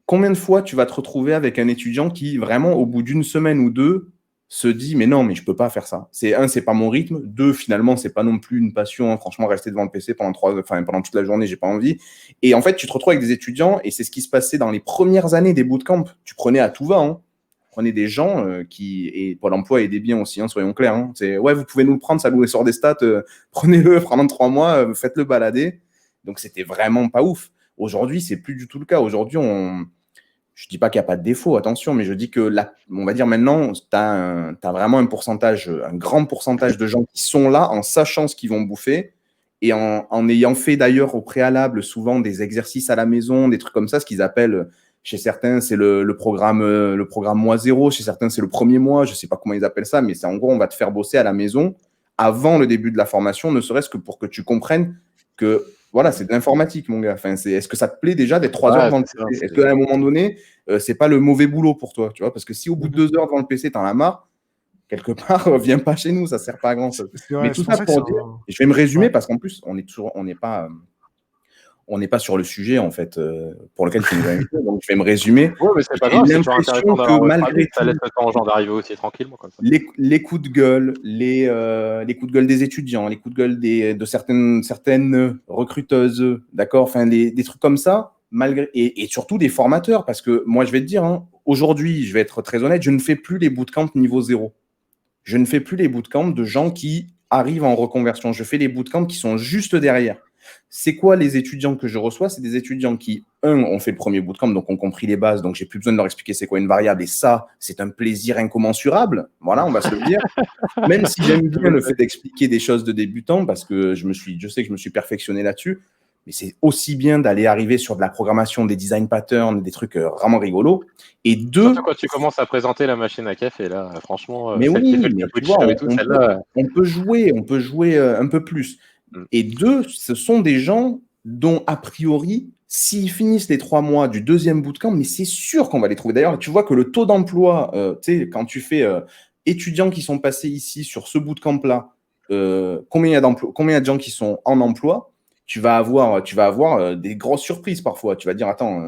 [SPEAKER 3] Combien de fois tu vas te retrouver avec un étudiant qui, vraiment, au bout d'une semaine ou deux, se dit mais non, mais je peux pas faire ça. C'est pas mon rythme. Deux, finalement, c'est pas non plus une passion. Franchement, rester devant le PC pendant toute la journée, j'ai pas envie. Et en fait, tu te retrouves avec des étudiants et c'est ce qui se passait dans les premières années des bootcamps. Tu prenais à tout va, hein. Tu prenais des gens et Pôle emploi aidait bien aussi, hein, soyons clairs. Hein. C'est ouais, vous pouvez nous le prendre, ça nous sort des stats. Prenez-le pendant 3 mois, faites-le balader. Donc c'était vraiment pas ouf. Aujourd'hui, c'est plus du tout le cas. Aujourd'hui, je dis pas qu'il n'y a pas de défaut, attention, mais je dis que on va dire maintenant, tu as vraiment un grand pourcentage de gens qui sont là en sachant ce qu'ils vont bouffer et en ayant fait d'ailleurs au préalable souvent des exercices à la maison, des trucs comme ça, ce qu'ils appellent, chez certains, c'est le programme mois zéro, chez certains, c'est le premier mois, je ne sais pas comment ils appellent ça, mais c'est en gros, on va te faire bosser à la maison avant le début de la formation, ne serait-ce que pour que tu comprennes que voilà, c'est de l'informatique, mon gars. Enfin, est-ce que ça te plaît déjà d'être 3 heures devant le PC? Est-ce qu'à un moment donné, c'est pas le mauvais boulot pour toi, tu vois? Parce que si au bout de 2 heures devant le PC, t'en as marre, quelque part, viens pas chez nous, ça sert pas à grand chose. Mais tout ça pour dire, je vais me résumer parce qu'en plus, on n'est pas sur le sujet en fait pour lequel tu nous as invité, donc je vais me résumer.
[SPEAKER 1] Ouais, mais c'est pas
[SPEAKER 3] J'ai
[SPEAKER 1] grave, c'est toujours intéressant
[SPEAKER 3] l'impression
[SPEAKER 1] d'avoir
[SPEAKER 3] que
[SPEAKER 1] votre avis.
[SPEAKER 3] malgré
[SPEAKER 1] Ça
[SPEAKER 3] tout,
[SPEAKER 1] laisse le temps aux gens d'arriver aussi tranquillement comme ça.
[SPEAKER 3] les coups de gueule, les coups de gueule des étudiants, les coups de gueule de certaines recruteuses, d'accord, enfin des trucs comme ça, et surtout des formateurs, parce que moi je vais te dire, hein, aujourd'hui, je vais être très honnête, je ne fais plus les bootcamps niveau 0. Je ne fais plus les bootcamps de gens qui arrivent en reconversion. Je fais les bootcamps qui sont juste derrière. C'est quoi les étudiants que je reçois? C'est des étudiants qui, ont fait le premier bootcamp, donc ont compris les bases, donc j'ai plus besoin de leur expliquer c'est quoi une variable, et ça, c'est un plaisir incommensurable. Voilà, on va se le dire. Même si j'aime bien le fait d'expliquer des choses de débutants, parce que je sais que je me suis perfectionné là-dessus, mais c'est aussi bien d'aller arriver sur de la programmation, des design patterns, des trucs vraiment rigolos. Et deux,
[SPEAKER 1] surtout quand tu commences à présenter la machine à café, là, franchement,
[SPEAKER 3] mais
[SPEAKER 1] celle qui
[SPEAKER 3] oui,
[SPEAKER 1] fait le
[SPEAKER 3] mais tu vois,
[SPEAKER 1] cappuccino et tout, celle-là.
[SPEAKER 3] on peut jouer un peu plus. Et deux, ce sont des gens dont, a priori, s'ils finissent les 3 mois du deuxième bootcamp, mais c'est sûr qu'on va les trouver. D'ailleurs, tu vois que le taux d'emploi, tu sais, quand tu fais étudiants qui sont passés ici sur ce bootcamp-là, combien il y a de gens qui sont en emploi, tu vas avoir des grosses surprises parfois. Tu vas dire, attends,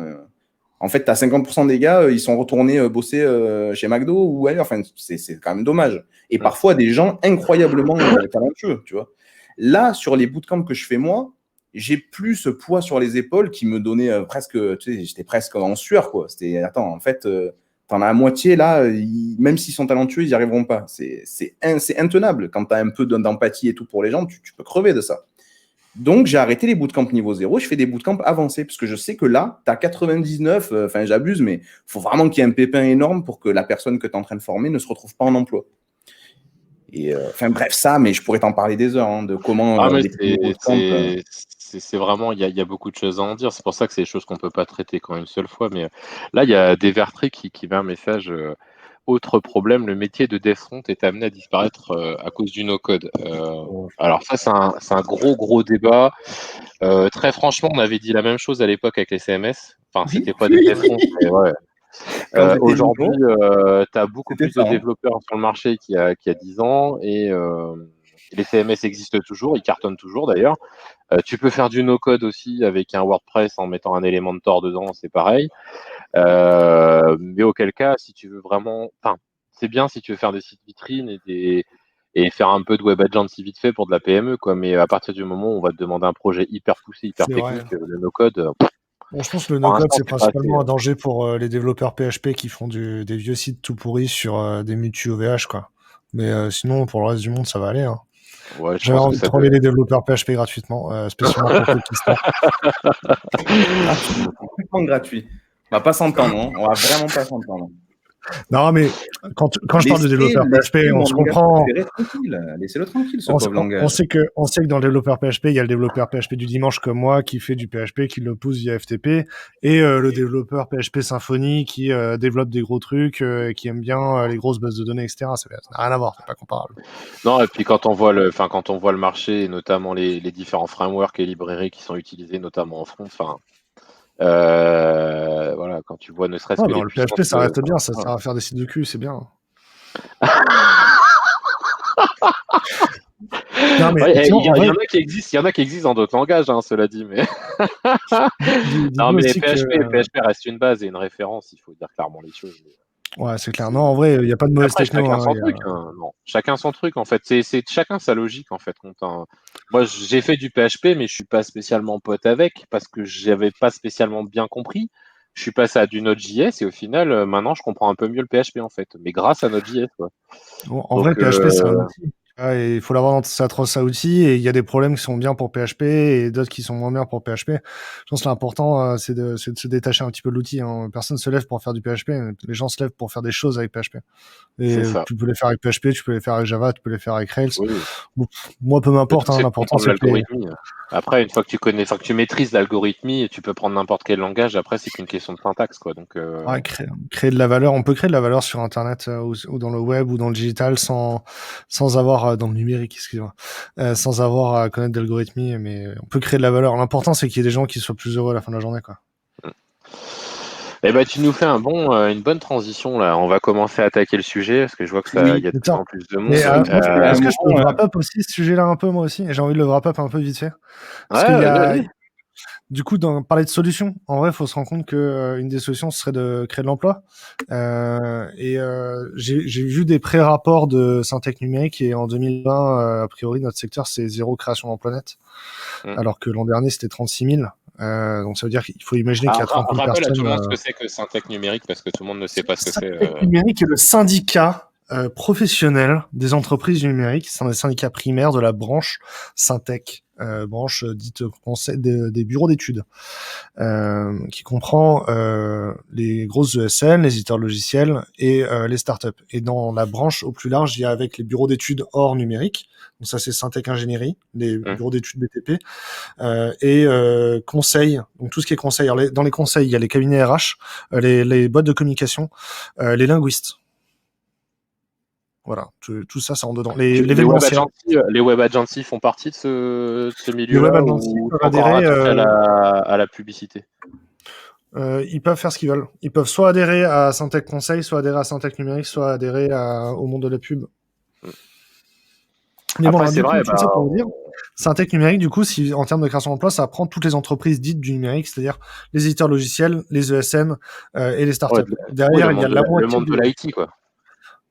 [SPEAKER 3] en fait, tu as 50% des gars, ils sont retournés bosser chez McDo ou ailleurs. Enfin, c'est quand même dommage. Et parfois, des gens incroyablement talentueux, tu vois. Là, sur les bootcamps que je fais moi, j'ai plus ce poids sur les épaules qui me donnait presque, tu sais, j'étais presque en sueur, quoi. C'était, attends, en fait, t'en as la moitié là, même s'ils sont talentueux, ils n'y arriveront pas. C'est intenable. Quand tu as un peu d'empathie et tout pour les gens, tu peux crever de ça. Donc, j'ai arrêté les bootcamps niveau 0, je fais des bootcamps avancés, parce que je sais que là, tu as 99, enfin j'abuse, mais il faut vraiment qu'il y ait un pépin énorme pour que la personne que tu es en train de former ne se retrouve pas en emploi. Enfin bref, ça, mais je pourrais t'en parler des heures, hein, de comment
[SPEAKER 1] Ah, mais
[SPEAKER 3] les plus grosses comptes.
[SPEAKER 1] c'est vraiment, il y a beaucoup de choses à en dire. C'est pour ça que c'est des choses qu'on peut pas traiter qu'en une seule fois. Mais là, il y a Devertry qui met un message. Autre problème, le métier de dev front est amené à disparaître à cause du no-code. Alors ça, c'est un gros débat. Très franchement, on avait dit la même chose à l'époque avec les CMS. Enfin,
[SPEAKER 3] Oui,
[SPEAKER 1] c'était pas des dev front, mais ouais.
[SPEAKER 3] quand j'étais
[SPEAKER 1] Aujourd'hui,
[SPEAKER 3] nouveau,
[SPEAKER 1] tu as beaucoup
[SPEAKER 3] c'était
[SPEAKER 1] plus de
[SPEAKER 3] ça, hein.
[SPEAKER 1] développeurs sur le marché qu'il y a 10 ans et les CMS existent toujours, ils cartonnent toujours d'ailleurs. Tu peux faire du no-code aussi avec un WordPress en mettant un élément de Tor dedans, c'est pareil. Mais auquel cas, si tu veux vraiment, enfin, c'est bien si tu veux faire des sites vitrines et faire un peu de web agency vite fait pour de la PME, quoi. Mais à partir du moment où on va te demander un projet hyper poussé, hyper
[SPEAKER 2] C'est vrai.
[SPEAKER 1] technique, le no-code,
[SPEAKER 2] Bon, je pense que le
[SPEAKER 1] pour
[SPEAKER 2] no-code,
[SPEAKER 1] l'instant,
[SPEAKER 2] c'est
[SPEAKER 1] c'est pas assez.
[SPEAKER 2] principalement un danger pour les développeurs PHP qui font des vieux sites tout pourris sur des mutu OVH, quoi. Mais sinon, pour le reste du monde, ça va aller, hein.
[SPEAKER 1] Ouais, je
[SPEAKER 2] J'avais
[SPEAKER 1] pense que
[SPEAKER 2] envie de
[SPEAKER 1] ça
[SPEAKER 2] troller
[SPEAKER 1] peut.
[SPEAKER 2] les développeurs PHP gratuitement, spécialement pour Cookiestar.
[SPEAKER 3] Gratuit, complètement gratuit. On va pas s'entendre, hein. On va vraiment pas s'entendre.
[SPEAKER 2] Non, mais quand je parle de développeur PHP, on
[SPEAKER 3] mon
[SPEAKER 2] se
[SPEAKER 3] langage
[SPEAKER 2] comprend.
[SPEAKER 3] préféré tranquille. Laissez-le tranquille, ce
[SPEAKER 2] On,
[SPEAKER 3] pauvre
[SPEAKER 2] on
[SPEAKER 3] langage.
[SPEAKER 2] sait que dans le développeur PHP, il y a le développeur PHP du dimanche comme moi qui fait du PHP, qui le pousse via FTP, et le développeur PHP Symfony qui développe des gros trucs, et qui aime bien les grosses bases de données, etc. Ça n'a rien à voir, c'est pas comparable.
[SPEAKER 1] Non, et puis quand on voit le marché, et notamment les différents frameworks et librairies qui sont utilisés, notamment en front, enfin, voilà, quand tu vois ne serait-ce
[SPEAKER 2] Ouais,
[SPEAKER 1] que
[SPEAKER 2] mais
[SPEAKER 1] les
[SPEAKER 2] le PHP,
[SPEAKER 1] puissances
[SPEAKER 2] ça reste bien, ça
[SPEAKER 1] voilà.
[SPEAKER 2] sert à faire des sites de cul, c'est bien. Non, mais
[SPEAKER 1] Ouais,
[SPEAKER 2] sinon, en
[SPEAKER 1] il y
[SPEAKER 2] vrai,
[SPEAKER 1] en a qui existent, il y en a qui existent dans d'autres langages, hein, cela dit, mais non,
[SPEAKER 2] dis-toi
[SPEAKER 1] mais
[SPEAKER 2] aussi que.
[SPEAKER 1] PHP reste une base et une référence, il faut dire clairement les choses.
[SPEAKER 2] Ouais, c'est clair.
[SPEAKER 1] C'est
[SPEAKER 2] Non, en vrai, il n'y a pas de mauvaise
[SPEAKER 1] Après,
[SPEAKER 2] techno,
[SPEAKER 1] chacun
[SPEAKER 2] hein.
[SPEAKER 1] son truc, hein, non, chacun son truc, en fait. C'est chacun sa logique, en fait, moi, j'ai fait du PHP, mais je suis pas spécialement pote avec parce que j'avais pas spécialement bien compris. Je suis passé à du Node.js et au final, maintenant, je comprends un peu mieux le PHP, en fait, mais grâce à Node.js, quoi.
[SPEAKER 2] En vrai,
[SPEAKER 1] Donc
[SPEAKER 2] PHP, c'est un outil. Et il faut l'avoir dans sa trosse à outils. Et il y a des problèmes qui sont bien pour PHP et d'autres qui sont moins bien pour PHP. Je pense que l'important, c'est de se détacher un petit peu de l'outil, hein. Personne se lève pour faire du PHP. Les gens se lèvent pour faire des choses avec PHP.
[SPEAKER 1] c'est
[SPEAKER 2] Et
[SPEAKER 1] ça.
[SPEAKER 2] tu peux les faire avec PHP, tu peux les faire avec Java, tu peux les faire avec Rails.
[SPEAKER 1] Oui.
[SPEAKER 2] Moi, peu
[SPEAKER 1] Le
[SPEAKER 2] m'importe,
[SPEAKER 1] tout,
[SPEAKER 2] hein.
[SPEAKER 1] c'est de
[SPEAKER 2] L'important,
[SPEAKER 1] comprendre
[SPEAKER 2] c'est que les.
[SPEAKER 1] l'algorithmie. Après, une fois que tu maîtrises l'algorithmie, tu peux prendre n'importe quel langage. Après, c'est qu'une question de syntaxe, quoi. Donc,
[SPEAKER 2] Ouais, créer de la valeur. On peut créer de la valeur sur Internet ou dans le web ou dans le digital sans avoir dans le numérique, excusez-moi, sans avoir à connaître d'algorithmie. Mais on peut créer de la valeur. L'important, c'est qu'il y ait des gens qui soient plus heureux à la fin de la journée, quoi.
[SPEAKER 1] eh ben, tu nous fais une bonne transition là. On va commencer à attaquer le sujet parce que je vois que il
[SPEAKER 3] Oui.
[SPEAKER 1] y a de plus
[SPEAKER 2] Attends,
[SPEAKER 1] en plus de
[SPEAKER 2] mais
[SPEAKER 1] monde.
[SPEAKER 2] moi,
[SPEAKER 3] Il y a un
[SPEAKER 2] est-ce que je peux
[SPEAKER 3] moment,
[SPEAKER 2] wrap up aussi ce sujet-là un peu, moi aussi? J'ai envie de le wrap up un peu vite fait. Parce qu'il
[SPEAKER 1] Ouais,
[SPEAKER 2] y
[SPEAKER 1] vas-y,
[SPEAKER 2] a,
[SPEAKER 1] vas-y.
[SPEAKER 2] du coup, dans parler de solutions, en vrai, il faut se rendre compte que une des solutions ce serait de créer de l'emploi. J'ai vu des pré-rapports de Syntec Numérique et en 2020, a priori, notre secteur c'est zéro création d'emploi net,
[SPEAKER 1] Mm.
[SPEAKER 2] alors que l'an dernier c'était 36 000. Donc ça veut dire qu'il faut imaginer qu'il y a
[SPEAKER 1] Alors,
[SPEAKER 2] 30 000
[SPEAKER 1] rappelle à tout
[SPEAKER 2] personnes.
[SPEAKER 1] le monde ce que c'est que Syntec numérique parce que tout le monde ne sait pas ce que c'est.
[SPEAKER 2] Syntec Numérique est le syndicat professionnel des entreprises numériques. C'est un des syndicats primaires de la branche Syntec, branche dite conseil des bureaux d'études, qui comprend les grosses ESN, les éditeurs logiciels et les startups. Et dans la branche au plus large, il y a avec les bureaux d'études hors numérique. Donc ça, c'est Syntec Ingénierie, les bureaux d'études BTP, et conseil. Donc tout ce qui est conseil. Alors, dans les conseils, il y a les cabinets RH, les boîtes de communication, les linguistes. Voilà, tout ça, ça rentre dedans. L'événementiel.
[SPEAKER 1] Les web agencies font partie de ce
[SPEAKER 2] Les web
[SPEAKER 1] milieu-là
[SPEAKER 2] agencies
[SPEAKER 1] ou
[SPEAKER 2] peuvent
[SPEAKER 1] c'est encore
[SPEAKER 2] adhérer.
[SPEAKER 1] rattaché à la publicité?
[SPEAKER 2] Ils peuvent faire ce qu'ils veulent. Ils peuvent soit adhérer à Syntec Conseil, soit adhérer à Syntec Numérique, soit adhérer au monde de la pub. Mais bon,
[SPEAKER 1] Après,
[SPEAKER 2] alors,
[SPEAKER 1] c'est
[SPEAKER 2] du coup,
[SPEAKER 1] vrai,
[SPEAKER 2] tout ça pour vous dire, Syntec Numérique, du coup, si, en termes de création d'emploi, ça prend toutes les entreprises dites du numérique, c'est-à-dire les éditeurs logiciels, les ESN et les startups.
[SPEAKER 1] ouais,
[SPEAKER 2] Derrière, il y a la
[SPEAKER 1] le
[SPEAKER 2] moitié
[SPEAKER 1] monde de l'IT, quoi.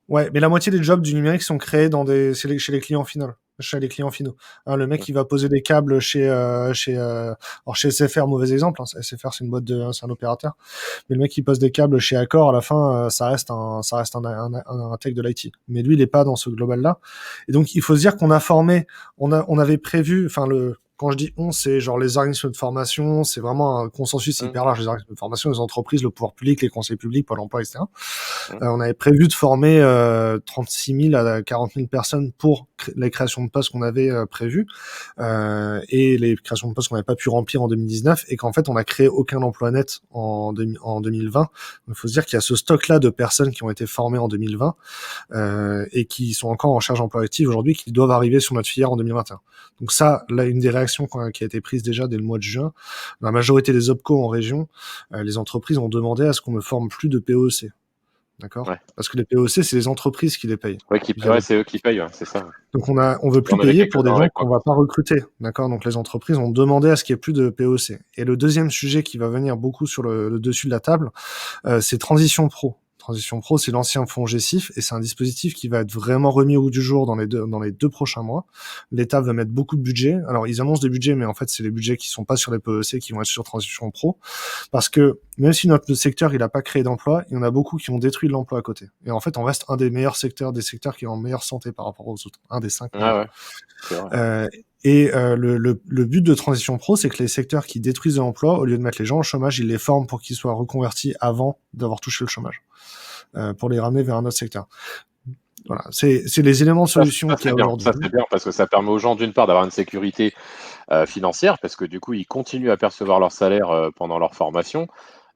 [SPEAKER 2] Ouais, mais la moitié des jobs du numérique sont créés chez les clients finaux. Chez les clients finaux. Hein, le mec qui va poser des câbles alors chez SFR, mauvais exemple, hein, SFR c'est une boîte c'est un opérateur, mais le mec qui pose des câbles chez Accor, à la fin, ça reste un tech de l'IT. Mais lui, il est pas dans ce global-là. Et donc, il faut se dire qu'on a formé, on avait prévu, enfin quand je dis on, c'est genre les organismes de formation, c'est vraiment un consensus hyper large, les organismes de formation, les entreprises, le pouvoir public, les conseils publics, Pôle emploi, etc. On avait prévu de former 36 000 à 40 000 personnes pour les créations de postes qu'on avait prévues et les créations de postes qu'on n'avait pas pu remplir en 2019 et qu'en fait, on n'a créé aucun emploi net en 2020. Il faut se dire qu'il y a ce stock-là de personnes qui ont été formées en 2020 et qui sont encore en charge emploi active aujourd'hui, qui doivent arriver sur notre filière en 2021. Donc ça, là, une des réactions qui a été prise déjà dès le mois de juin, la majorité des OPCO en région, les entreprises ont demandé à ce qu'on ne forme plus de PEC. D'accord.
[SPEAKER 1] Ouais.
[SPEAKER 2] Parce que les PEC, c'est les entreprises qui les payent.
[SPEAKER 1] Ouais, c'est eux qui payent, c'est ça.
[SPEAKER 2] Donc on veut plus payer pour des gens qu'on va pas recruter, d'accord. Donc les entreprises ont demandé à ce qu'il y ait plus de PEC. Et le deuxième sujet qui va venir beaucoup sur le dessus de la table, c'est Transition Pro. Transition Pro, c'est l'ancien fonds GESIF et c'est un dispositif qui va être vraiment remis au goût du jour dans les 2 prochains mois. L'État va mettre beaucoup de budget. Alors, ils annoncent des budgets, mais en fait, c'est les budgets qui sont pas sur les PEC, qui vont être sur Transition Pro. Parce que même si notre secteur, il a pas créé d'emploi, il y en a beaucoup qui ont détruit de l'emploi à côté. Et en fait, on reste un des meilleurs secteurs, des secteurs qui est en meilleure santé par rapport aux autres. Un des 5.
[SPEAKER 1] Ouais. C'est vrai.
[SPEAKER 2] Le but de Transition Pro, c'est que les secteurs qui détruisent de l'emploi, au lieu de mettre les gens au chômage, ils les forment pour qu'ils soient reconvertis avant d'avoir touché le chômage, pour les ramener vers un autre secteur. Voilà, c'est les éléments de solution qu'il y a aujourd'hui.
[SPEAKER 1] Ça, c'est bien parce que ça permet aux gens, d'une part, d'avoir une sécurité financière, parce que du coup, ils continuent à percevoir leur salaire pendant leur formation.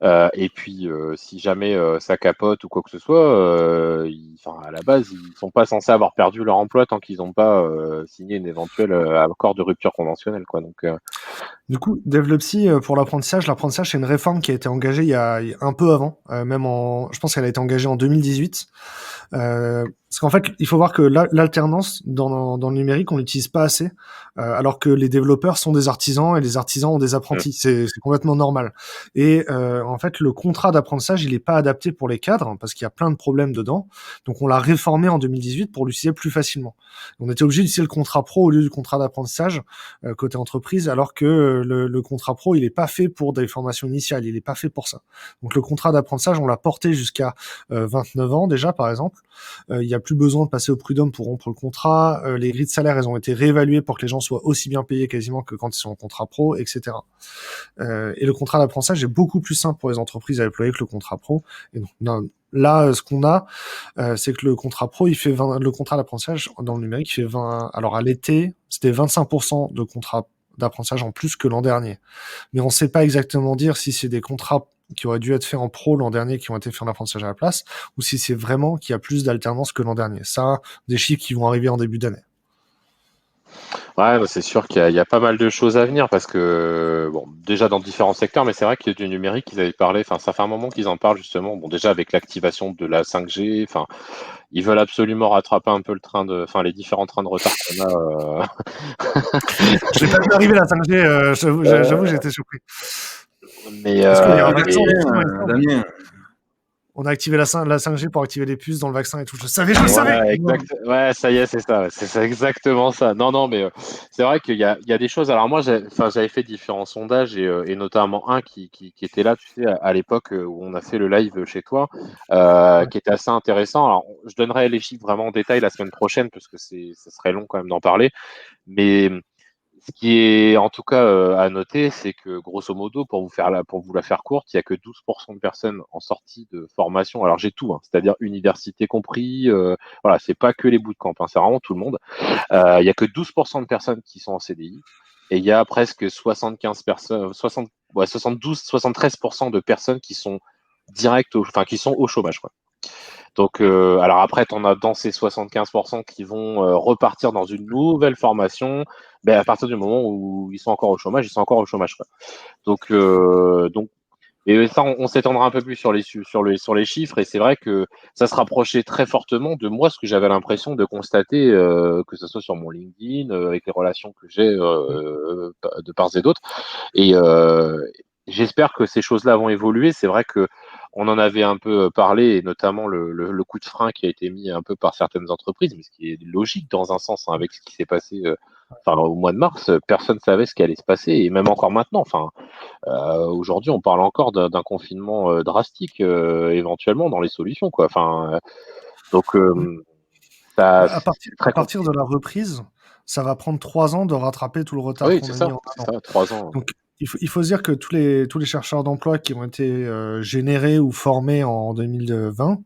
[SPEAKER 1] Et puis, si jamais ça capote ou quoi que ce soit, à la base, ils sont pas censés avoir perdu leur emploi tant qu'ils n'ont pas signé une éventuelle accord de rupture conventionnelle, quoi. Donc,
[SPEAKER 2] du coup, Devlepsy, pour l'apprentissage, c'est une réforme qui a été engagée il y a un peu avant, je pense qu'elle a été engagée en 2018. Parce qu'en fait, il faut voir que l'alternance dans le numérique, on l'utilise pas assez, alors que les développeurs sont des artisans et les artisans ont des apprentis. C'est complètement normal. Et en fait, le contrat d'apprentissage, il est pas adapté pour les cadres parce qu'il y a plein de problèmes dedans. Donc, on l'a réformé en 2018 pour l'utiliser plus facilement. On était obligé d'utiliser le contrat pro au lieu du contrat d'apprentissage côté entreprise, alors que le contrat pro, il est pas fait pour des formations initiales, il est pas fait pour ça. Donc, le contrat d'apprentissage, on l'a porté jusqu'à 29 ans déjà, par exemple. Il y a plus besoin de passer au prud'homme pour rompre le contrat. Les grilles de salaire, elles ont été réévaluées pour que les gens soient aussi bien payés quasiment que quand ils sont en contrat pro, etc. Et le contrat d'apprentissage est beaucoup plus simple pour les entreprises à déployer que le contrat pro. Et donc, là, ce qu'on a, c'est que le contrat pro, il fait le contrat d'apprentissage dans le numérique, il fait 20. Alors à l'été, c'était 25% de contrat d'apprentissage en plus que l'an dernier. Mais on ne sait pas exactement dire si c'est des contrats qui auraient dû être faits en pro l'an dernier qui ont été faits en apprentissage à la place, ou si c'est vraiment qu'il y a plus d'alternance que l'an dernier. Ça, des chiffres qui vont arriver en début d'année.
[SPEAKER 1] Ouais, c'est sûr qu'il y a pas mal de choses à venir parce que, bon, déjà dans différents secteurs, mais c'est vrai qu'il y a du numérique, ils avaient parlé, ça fait un moment qu'ils en parlent justement, bon, déjà avec l'activation de la 5G, ils veulent absolument rattraper un peu les différents trains de retard qu'on a.
[SPEAKER 2] Je l'ai pas vu arriver la 5G, j'avoue, j'ai été surpris.
[SPEAKER 1] Mais,
[SPEAKER 2] parce qu'il y a un vaccin,
[SPEAKER 3] Damien.
[SPEAKER 2] On a activé la 5G pour activer les puces dans le vaccin et tout. Je le savais.
[SPEAKER 1] Ouais, ça y est, c'est ça. C'est exactement ça. Non, mais c'est vrai qu'il y a des choses. Alors moi, j'avais fait différents sondages et notamment un qui était là, tu sais, à l'époque où on a fait le live chez toi, qui était assez intéressant. Alors, je donnerai les chiffres vraiment en détail la semaine prochaine parce que ça serait long quand même d'en parler. Mais ce qui est en tout cas à noter, c'est que grosso modo, pour vous la faire courte, il y a que 12% de personnes en sortie de formation. Alors j'ai tout, c'est-à-dire université compris. Voilà, c'est pas que les bootcamps, c'est vraiment tout le monde. Il y a que 12% de personnes qui sont en CDI et il y a presque 75 personnes, 72, 73% de personnes qui sont qui sont au chômage, quoi. Donc, alors après, on a dans ces 75% qui vont repartir dans une nouvelle formation. À partir du moment où ils sont encore au chômage, ils sont encore au chômage, quoi. Donc, et ça, on s'étendra un peu plus sur les chiffres. Et c'est vrai que ça se rapprochait très fortement de moi, ce que j'avais l'impression de constater, que ce soit sur mon LinkedIn, avec les relations que j'ai de part et d'autre. Et j'espère que ces choses-là vont évoluer. C'est vrai que on en avait un peu parlé, et notamment le coup de frein qui a été mis un peu par certaines entreprises, mais ce qui est logique dans un sens, avec ce qui s'est passé au mois de mars. Personne ne savait ce qui allait se passer, et même encore maintenant. Aujourd'hui, on parle encore d'un confinement drastique, éventuellement dans les solutions, quoi.
[SPEAKER 2] À partir de la reprise, ça va prendre 3 ans de rattraper tout le retard
[SPEAKER 1] Oui,
[SPEAKER 2] qu'on
[SPEAKER 1] c'est
[SPEAKER 2] a
[SPEAKER 1] ça,
[SPEAKER 2] mis en
[SPEAKER 1] c'est
[SPEAKER 2] un an.
[SPEAKER 1] ça, 3 ans.
[SPEAKER 2] Donc, il faut se dire que tous les chercheurs d'emploi qui ont été générés ou formés en 2020,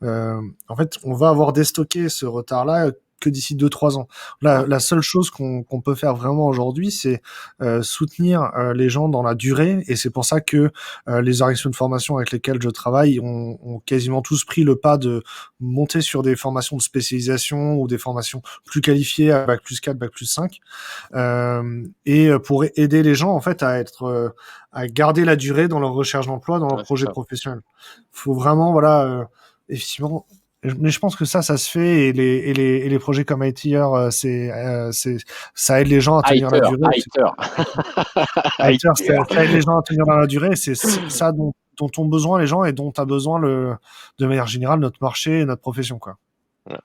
[SPEAKER 2] en fait, on va avoir déstocké ce retard-là que d'ici 2-3 ans. La seule chose qu'on peut faire vraiment aujourd'hui, c'est soutenir les gens dans la durée, et c'est pour ça que les organisations de formation avec lesquelles je travaille ont quasiment tous pris le pas de monter sur des formations de spécialisation ou des formations plus qualifiées à Bac+4, Bac+5, et pour aider les gens en fait à garder la durée dans leur recherche d'emploi, dans leur
[SPEAKER 1] Ouais, c'est
[SPEAKER 2] projet
[SPEAKER 1] ça.
[SPEAKER 2] professionnel. Faut vraiment, voilà, effectivement. Mais je pense que ça se fait, et les projets comme ITR, ça aide les gens à tenir la
[SPEAKER 1] Hater,
[SPEAKER 2] durée.
[SPEAKER 1] hater.
[SPEAKER 2] ITR,
[SPEAKER 1] Hater.
[SPEAKER 2] ça aide les gens à tenir dans la durée. C'est ça dont ont besoin les gens, et dont a besoin de manière générale notre marché et notre profession, quoi.
[SPEAKER 1] Ouais.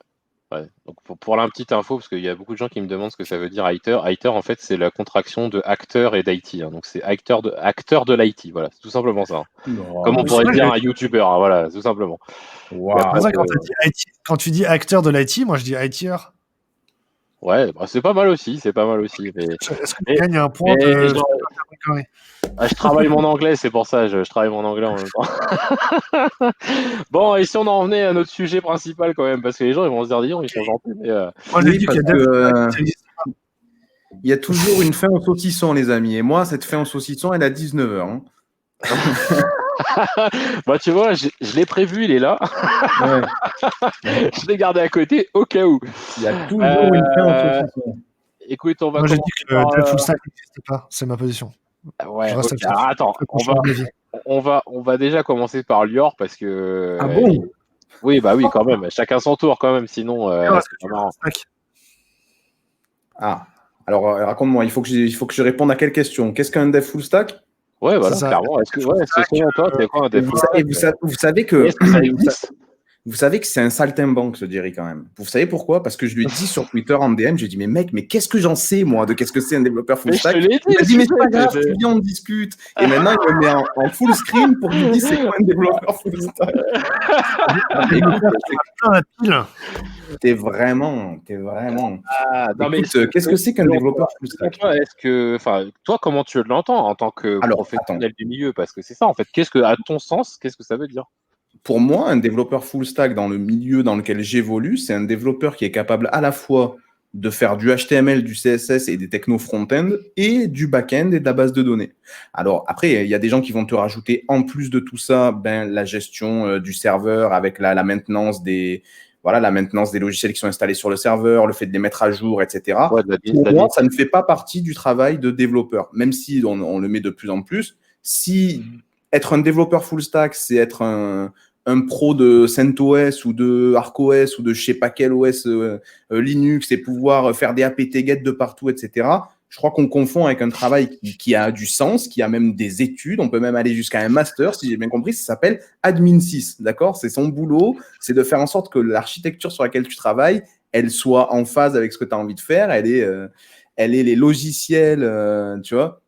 [SPEAKER 1] Ouais. Donc pour la petite info, parce qu'il y a beaucoup de gens qui me demandent ce que ça veut dire hater. Hater, en fait, c'est la contraction de acteur et d'IT. Donc c'est acteur de l'IT. Voilà, c'est tout simplement ça.
[SPEAKER 3] Non,
[SPEAKER 1] Comme on
[SPEAKER 3] mais
[SPEAKER 1] pourrait
[SPEAKER 2] Ouais,
[SPEAKER 1] dire un YouTuber. Voilà, tout simplement. Et
[SPEAKER 2] c'est
[SPEAKER 1] après,
[SPEAKER 3] waouh.
[SPEAKER 2] ça, quand tu dis acteur de l'IT, moi je dis ITR.
[SPEAKER 1] ouais, bah, c'est pas mal aussi. C'est pas mal aussi.
[SPEAKER 2] Est-ce que tu
[SPEAKER 1] Mais,
[SPEAKER 2] gagnes un point
[SPEAKER 1] mais
[SPEAKER 2] de
[SPEAKER 1] genre, je travaille mon anglais, c'est pour ça. Je travaille mon anglais en même temps. Bon, et si on en revenait à notre sujet principal quand même, parce que les gens ils vont se dire, dis donc, ils sont gentils, mais
[SPEAKER 2] Moi j'ai
[SPEAKER 3] Oui,
[SPEAKER 2] dit
[SPEAKER 3] parce
[SPEAKER 2] qu'il y a
[SPEAKER 3] que il y a toujours une fin au saucisson, les amis. Et moi, cette fin au saucisson, elle est à 19h.
[SPEAKER 1] bah tu vois, je l'ai prévu, il est là.
[SPEAKER 3] Ouais.
[SPEAKER 1] Je l'ai gardé à côté au cas où.
[SPEAKER 3] Il y a toujours une fin au
[SPEAKER 1] Euh,
[SPEAKER 3] saucisson.
[SPEAKER 1] écoute, on va
[SPEAKER 2] Moi j'ai dit
[SPEAKER 1] commencer
[SPEAKER 2] que
[SPEAKER 1] par.
[SPEAKER 2] le full stack n'existait pas, c'est ma position. Je
[SPEAKER 1] Ouais,
[SPEAKER 2] reste
[SPEAKER 1] ok.
[SPEAKER 2] là-dessus.
[SPEAKER 1] Alors, attends,
[SPEAKER 2] Après qu'on change d'avis.
[SPEAKER 1] on va déjà commencer par Lior parce que.
[SPEAKER 3] Ah bon?
[SPEAKER 1] Oui, bah oui, quand même. Chacun son tour quand même, sinon
[SPEAKER 2] Est-ce
[SPEAKER 1] c'est
[SPEAKER 2] que
[SPEAKER 1] pas
[SPEAKER 2] tu
[SPEAKER 1] marrant.
[SPEAKER 2] full stack
[SPEAKER 3] Ah. Alors, raconte-moi, il faut que je réponde à quelle question? Qu'est-ce qu'un dev full stack?
[SPEAKER 1] Ouais,
[SPEAKER 2] C'est
[SPEAKER 1] voilà,
[SPEAKER 2] ça.
[SPEAKER 1] clairement. Est-ce que,
[SPEAKER 2] Full
[SPEAKER 1] ouais, c'est
[SPEAKER 2] stack,
[SPEAKER 1] selon toi, c'est quoi un dev full stack?
[SPEAKER 3] Vous savez que
[SPEAKER 1] Est-ce que ça existe?
[SPEAKER 3] vous savez que c'est un saltimbanque, ce Jerry, quand même. Vous savez pourquoi? Parce que je lui ai dit sur Twitter en DM, j'ai dit, mais mec, mais qu'est-ce que j'en sais, moi, de qu'est-ce que c'est un développeur full
[SPEAKER 1] Mais je te
[SPEAKER 3] stack?
[SPEAKER 1] l'ai dit,
[SPEAKER 3] Il m'a dit, mais c'est pas
[SPEAKER 1] sujet,
[SPEAKER 3] grave, tu viens, on discute. Et maintenant, il me met en full screen pour lui dire, c'est quoi un développeur full stack? Écoute,
[SPEAKER 2] plein la pile.
[SPEAKER 3] t'es vraiment.
[SPEAKER 1] Ah, non, mais
[SPEAKER 3] Écoute, qu'est-ce que c'est qu'un
[SPEAKER 1] selon
[SPEAKER 3] développeur
[SPEAKER 1] toi,
[SPEAKER 3] full
[SPEAKER 1] selon
[SPEAKER 3] stack?
[SPEAKER 1] toi, est-ce que, enfin, toi, comment tu l'entends en tant que
[SPEAKER 3] Alors, attends.
[SPEAKER 1] professionnel du milieu? Parce que c'est ça, en fait. Qu'est-ce que, à ton sens, qu'est-ce que ça veut dire?
[SPEAKER 3] Pour moi, un développeur full stack dans le milieu dans lequel j'évolue, c'est un développeur qui est capable à la fois de faire du HTML, du CSS et des technos front-end, et du back-end et de la base de données. Alors après, il y a des gens qui vont te rajouter en plus de tout ça, la gestion du serveur avec la maintenance des logiciels qui sont installés sur le serveur, le fait de les mettre à jour, etc.
[SPEAKER 1] Ouais,
[SPEAKER 3] Pour moi, ça ne fait pas partie du travail de développeur, même si on le met de plus en plus. Si être un développeur full stack, c'est être un pro de CentOS ou de ArcOS ou de je sais pas quel OS Linux et pouvoir faire des apt-get de partout, etc. Je crois qu'on confond avec un travail qui a du sens, qui a même des études. On peut même aller jusqu'à un master, si j'ai bien compris. Ça s'appelle Admin 6, d'accord? C'est son boulot, c'est de faire en sorte que l'architecture sur laquelle tu travailles, elle soit en phase avec ce que tu as envie de faire. Elle est les logiciels, tu vois.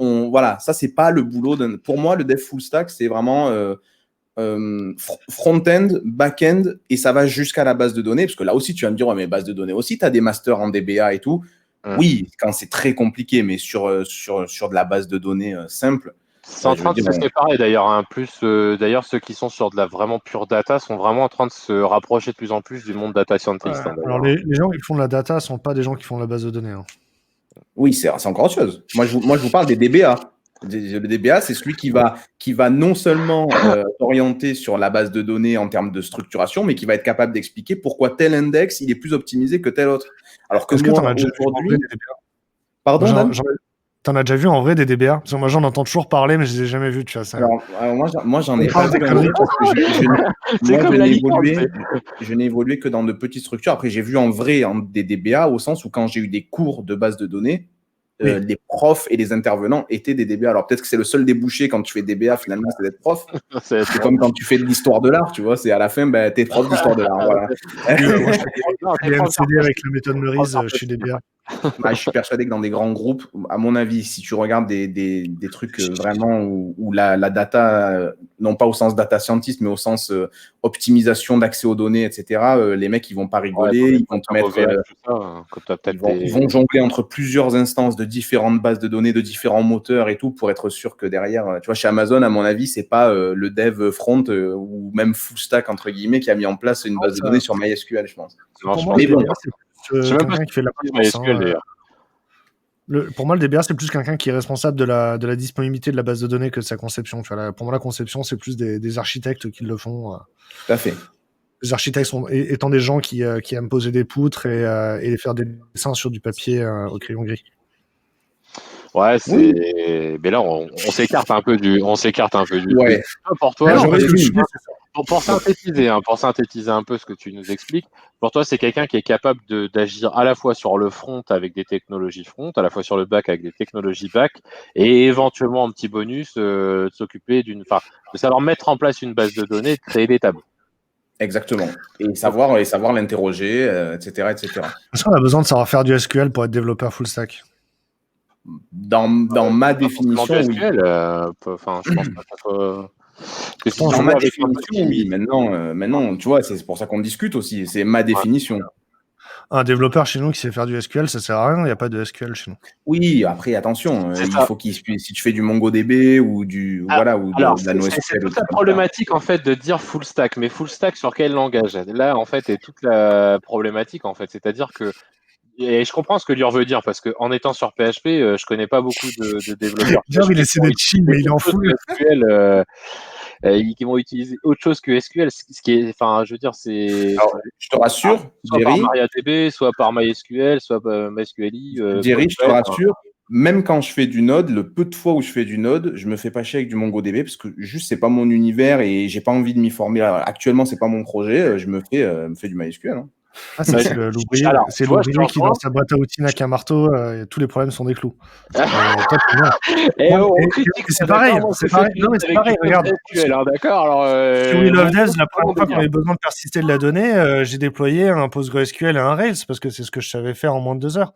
[SPEAKER 3] Voilà, ça, c'est pas le boulot d'un. Pour moi, le dev full stack, c'est vraiment front-end, back-end, et ça va jusqu'à la base de données, parce que là aussi, tu vas me dire, ouais, mais base de données aussi, tu as des masters en DBA et tout. Oui, quand c'est très compliqué, mais sur de la base de données simple.
[SPEAKER 1] C'est en train de se séparer d'ailleurs. Hein. D'ailleurs, ceux qui sont sur de la vraiment pure data sont vraiment en train de se rapprocher de plus en plus du monde data scientist. Hein,
[SPEAKER 2] Alors les gens qui font de la data sont pas des gens qui font de la base de données. Hein.
[SPEAKER 3] Oui, c'est encore autre chose. Moi, je vous parle des DBA. Le DBA, c'est celui qui va non seulement orienter sur la base de données en termes de structuration, mais qui va être capable d'expliquer pourquoi tel index il est plus optimisé que tel autre. Alors que moi, aujourd'hui, pardon, Dan,
[SPEAKER 2] t'en as déjà vu en vrai des DBA? Parce que moi, j'en entends toujours parler, mais je les ai jamais vus. Tu vois, ça.
[SPEAKER 3] Alors moi, j'en ai pas vu parce que je n'ai évolué que dans de petites structures. Après, j'ai vu en vrai des DBA au sens où quand j'ai eu des cours de base de données, les profs et les intervenants étaient des DBA. Alors peut-être que c'est le seul débouché quand tu fais DBA, finalement, c'est d'être prof. C'est comme quand tu fais de l'histoire de l'art, tu vois, c'est à la fin, t'es prof d'histoire de l'art. Voilà.
[SPEAKER 2] Moi, je fais des MCD avec la méthode Meurice, je suis DBA.
[SPEAKER 3] Bah, je suis persuadé que dans des grands groupes, à mon avis, si tu regardes des trucs vraiment où la data, non pas au sens data scientist, mais au sens optimisation d'accès aux données, etc., les mecs, ils vont pas
[SPEAKER 1] Ouais,
[SPEAKER 3] rigoler, ils vont te mettre,
[SPEAKER 1] tout ça, quand tu as peut-être
[SPEAKER 3] ils vont jongler entre plusieurs instances de différentes bases de données, de différents moteurs et tout, pour être sûr que derrière, tu vois, chez Amazon, à mon avis, c'est pas le dev front ou même full stack, entre guillemets, qui a mis en place une base de données sur MySQL, je pense.
[SPEAKER 1] Non,
[SPEAKER 2] Pour
[SPEAKER 1] je
[SPEAKER 2] moi,
[SPEAKER 1] pense
[SPEAKER 2] le
[SPEAKER 3] Mais bon,
[SPEAKER 2] DBA, c'est
[SPEAKER 1] je sais
[SPEAKER 2] plus
[SPEAKER 1] même pas
[SPEAKER 2] quelqu'un
[SPEAKER 1] si
[SPEAKER 2] qui fait de la
[SPEAKER 1] c'est
[SPEAKER 2] maintenance.
[SPEAKER 1] MySQL d'ailleurs.
[SPEAKER 2] Pour moi, le DBA, c'est plus quelqu'un qui est responsable de la disponibilité de la base de données que de sa conception. Tu vois, pour moi, la conception, c'est plus des architectes qui le font.
[SPEAKER 3] tout à fait.
[SPEAKER 2] Les architectes étant des gens qui aiment poser des poutres et faire des dessins sur du papier au crayon gris.
[SPEAKER 1] Ouais,
[SPEAKER 3] Oui,
[SPEAKER 1] mais là, on s'écarte un peu du truc.
[SPEAKER 3] ouais.
[SPEAKER 1] Pour
[SPEAKER 2] Mais
[SPEAKER 1] toi,
[SPEAKER 2] non, parce que
[SPEAKER 3] résume.
[SPEAKER 2] l'idée, c'est ça.
[SPEAKER 1] pour synthétiser un peu ce que tu nous expliques, pour toi, c'est quelqu'un qui est capable d'agir à la fois sur le front avec des technologies front, à la fois sur le back avec des technologies back, et éventuellement, un petit bonus, de s'occuper de savoir mettre en place une base de données, de créer des tables.
[SPEAKER 3] Exactement. Et savoir l'interroger, etc., etc.
[SPEAKER 2] Est-ce qu'on a besoin de savoir faire du SQL pour être développeur full stack?
[SPEAKER 3] Dans ma
[SPEAKER 1] Pas forcément du
[SPEAKER 3] définition, oui.
[SPEAKER 1] SQL, enfin, je pense pas que ça soit. Parce que si
[SPEAKER 2] Pourtant,
[SPEAKER 1] tu
[SPEAKER 3] Dans
[SPEAKER 1] joues
[SPEAKER 3] ma
[SPEAKER 1] avec un peu
[SPEAKER 3] définition, oui. Maintenant, tu vois, c'est pour ça qu'on discute aussi. C'est ma définition.
[SPEAKER 2] un développeur chez nous qui sait faire du SQL, ça sert à rien. Il n'y a pas de SQL chez nous.
[SPEAKER 3] Oui, après, attention,
[SPEAKER 1] c'est
[SPEAKER 3] il
[SPEAKER 1] ça.
[SPEAKER 3] faut si tu fais du MongoDB ou ou
[SPEAKER 1] Alors,
[SPEAKER 3] de la
[SPEAKER 1] c'est
[SPEAKER 3] NoSQL ou
[SPEAKER 1] toute
[SPEAKER 3] des
[SPEAKER 1] la
[SPEAKER 3] trucs comme ça.
[SPEAKER 1] problématique en fait de dire full stack, mais full stack sur quel langage? Là, en fait, est toute la problématique en fait. C'est-à-dire que, et je comprends ce que Lior veut dire parce que en étant sur PHP, je connais pas beaucoup de développeurs
[SPEAKER 2] Genre, il
[SPEAKER 1] PHP
[SPEAKER 2] essaie d'être chill,
[SPEAKER 1] utiliser
[SPEAKER 2] mais il est en
[SPEAKER 1] autre chose
[SPEAKER 2] full.
[SPEAKER 1] que SQL, qui vont utiliser autre chose que SQL, ce qui est, enfin, je veux dire, c'est
[SPEAKER 3] Alors, je te rassure,
[SPEAKER 1] soit par MariaDB, soit par MySQL, soit par MySQLi,
[SPEAKER 3] Jerry, je te
[SPEAKER 1] Postgres, enfin,
[SPEAKER 3] rassure, même quand je fais du Node, le peu de fois où je fais du Node, je me fais pas chier avec du MongoDB parce que juste c'est pas mon univers et j'ai pas envie de m'y former. Actuellement, c'est pas mon projet. Je me fais du MySQL. Hein.
[SPEAKER 2] Ah, ça,
[SPEAKER 1] Ouais,
[SPEAKER 2] c'est l'ouvrier.
[SPEAKER 1] alors,
[SPEAKER 2] C'est
[SPEAKER 1] tu vois, je te
[SPEAKER 2] l'ouvrier qui, dans
[SPEAKER 1] rejoins.
[SPEAKER 2] sa boîte à outils, n'a qu'un marteau. Et tous les problèmes sont des clous. Et toi, t'es bien.
[SPEAKER 1] Et
[SPEAKER 2] Bon,
[SPEAKER 1] on
[SPEAKER 2] et
[SPEAKER 1] critique
[SPEAKER 2] c'est
[SPEAKER 1] ça,
[SPEAKER 2] pareil.
[SPEAKER 1] d'accord? Moi, je
[SPEAKER 2] C'est
[SPEAKER 1] fais
[SPEAKER 2] pareil.
[SPEAKER 1] du
[SPEAKER 2] Non,
[SPEAKER 1] Node
[SPEAKER 2] mais c'est
[SPEAKER 1] avec du
[SPEAKER 2] pareil. Regarde.
[SPEAKER 1] PostgreSQL, hein, d'accord? Alors,
[SPEAKER 2] Sur We Love Devs, la
[SPEAKER 1] mon
[SPEAKER 2] première fois qu'on
[SPEAKER 1] délire.
[SPEAKER 2] avait besoin de persister de la donnée, j'ai déployé un PostgreSQL et un Rails parce que c'est ce que je savais faire en moins de 2 heures.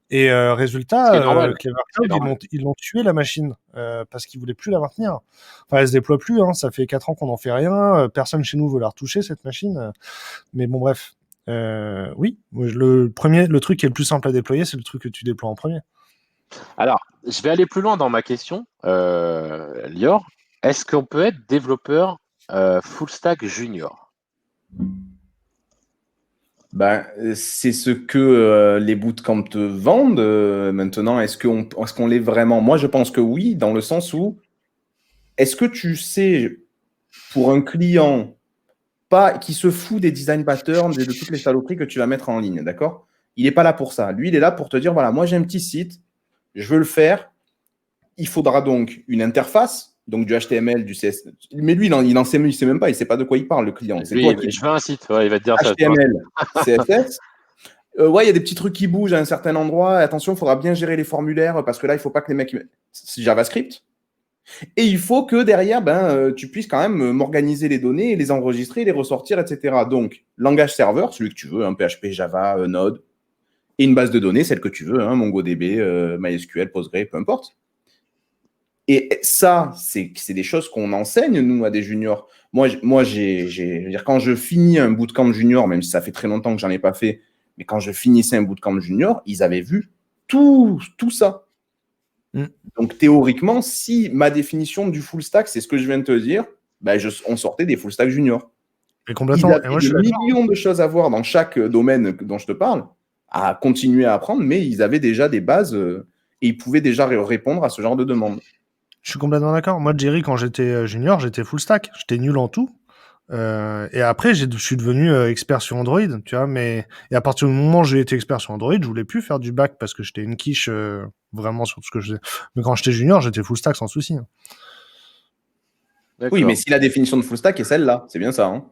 [SPEAKER 2] Et
[SPEAKER 1] Ce
[SPEAKER 2] résultat,
[SPEAKER 1] qui est normal.
[SPEAKER 2] Clever
[SPEAKER 1] Ce qui est
[SPEAKER 2] Cloud,
[SPEAKER 1] normal.
[SPEAKER 2] ils l'ont tué la machine parce qu'ils voulaient plus la maintenir. Enfin, elle se déploie plus. Hein, ça fait 4 ans qu'on n'en fait rien. Personne chez nous veut la retoucher cette machine. Mais bon, bref. Oui, le truc qui est le plus simple à déployer, c'est le truc que tu déploies en premier.
[SPEAKER 1] Alors, je vais aller plus loin dans ma question, Lior. Est-ce qu'on peut être développeur full stack junior?
[SPEAKER 3] Ben, c'est ce que les bootcamps te vendent. Maintenant, est-ce qu'on l'est vraiment? Moi, je pense que oui, dans le sens où est-ce que tu sais, pour un client pas qui se fout des design patterns et de toutes les saloperies que tu vas mettre en ligne, d'accord? Il n'est pas là pour ça. Lui, il est là pour te dire, voilà, moi j'ai un petit site, je veux le faire. Il faudra donc une interface, donc du HTML, du CSS. Mais lui, il sait même pas, il sait pas de quoi il parle, le client. C'est toi qui
[SPEAKER 1] Je veux un site, ouais, il va te dire ça.
[SPEAKER 3] HTML, CSS. Ouais, il y a des petits trucs qui bougent à un certain endroit. Attention, il faudra bien gérer les formulaires parce que là, il ne faut pas que les mecs. C'est JavaScript. Et il faut que derrière, tu puisses quand même m'organiser les données, les enregistrer, les ressortir, etc. Donc, langage serveur, celui que tu veux, PHP, Java, Node, et une base de données, celle que tu veux, MongoDB, MySQL, Postgre, peu importe. Et ça, c'est des choses qu'on enseigne, nous, à des juniors. Moi, je veux dire, quand je finis un bootcamp junior, même si ça fait très longtemps que j'en ai pas fait, mais quand je finissais un bootcamp junior, ils avaient vu tout ça. Donc, théoriquement, si ma définition du full stack, c'est ce que je viens de te dire, on sortait des full stack juniors.
[SPEAKER 2] Et complètement.
[SPEAKER 3] Ils avaient des millions de choses à voir dans chaque domaine dont je te parle, à continuer à apprendre, mais ils avaient déjà des bases et ils pouvaient déjà répondre à ce genre de demande.
[SPEAKER 2] Je suis complètement d'accord. Moi, Jerry, quand j'étais junior, j'étais full stack. J'étais nul en tout. Et après, je suis devenu expert sur Android, tu vois. Et à partir du moment où j'ai été expert sur Android, je voulais plus faire du back parce que j'étais une quiche vraiment sur tout ce que je faisais. Mais quand j'étais junior, j'étais full stack sans souci. Hein.
[SPEAKER 3] Oui, mais si la définition de full stack est celle-là, c'est bien ça. Hein.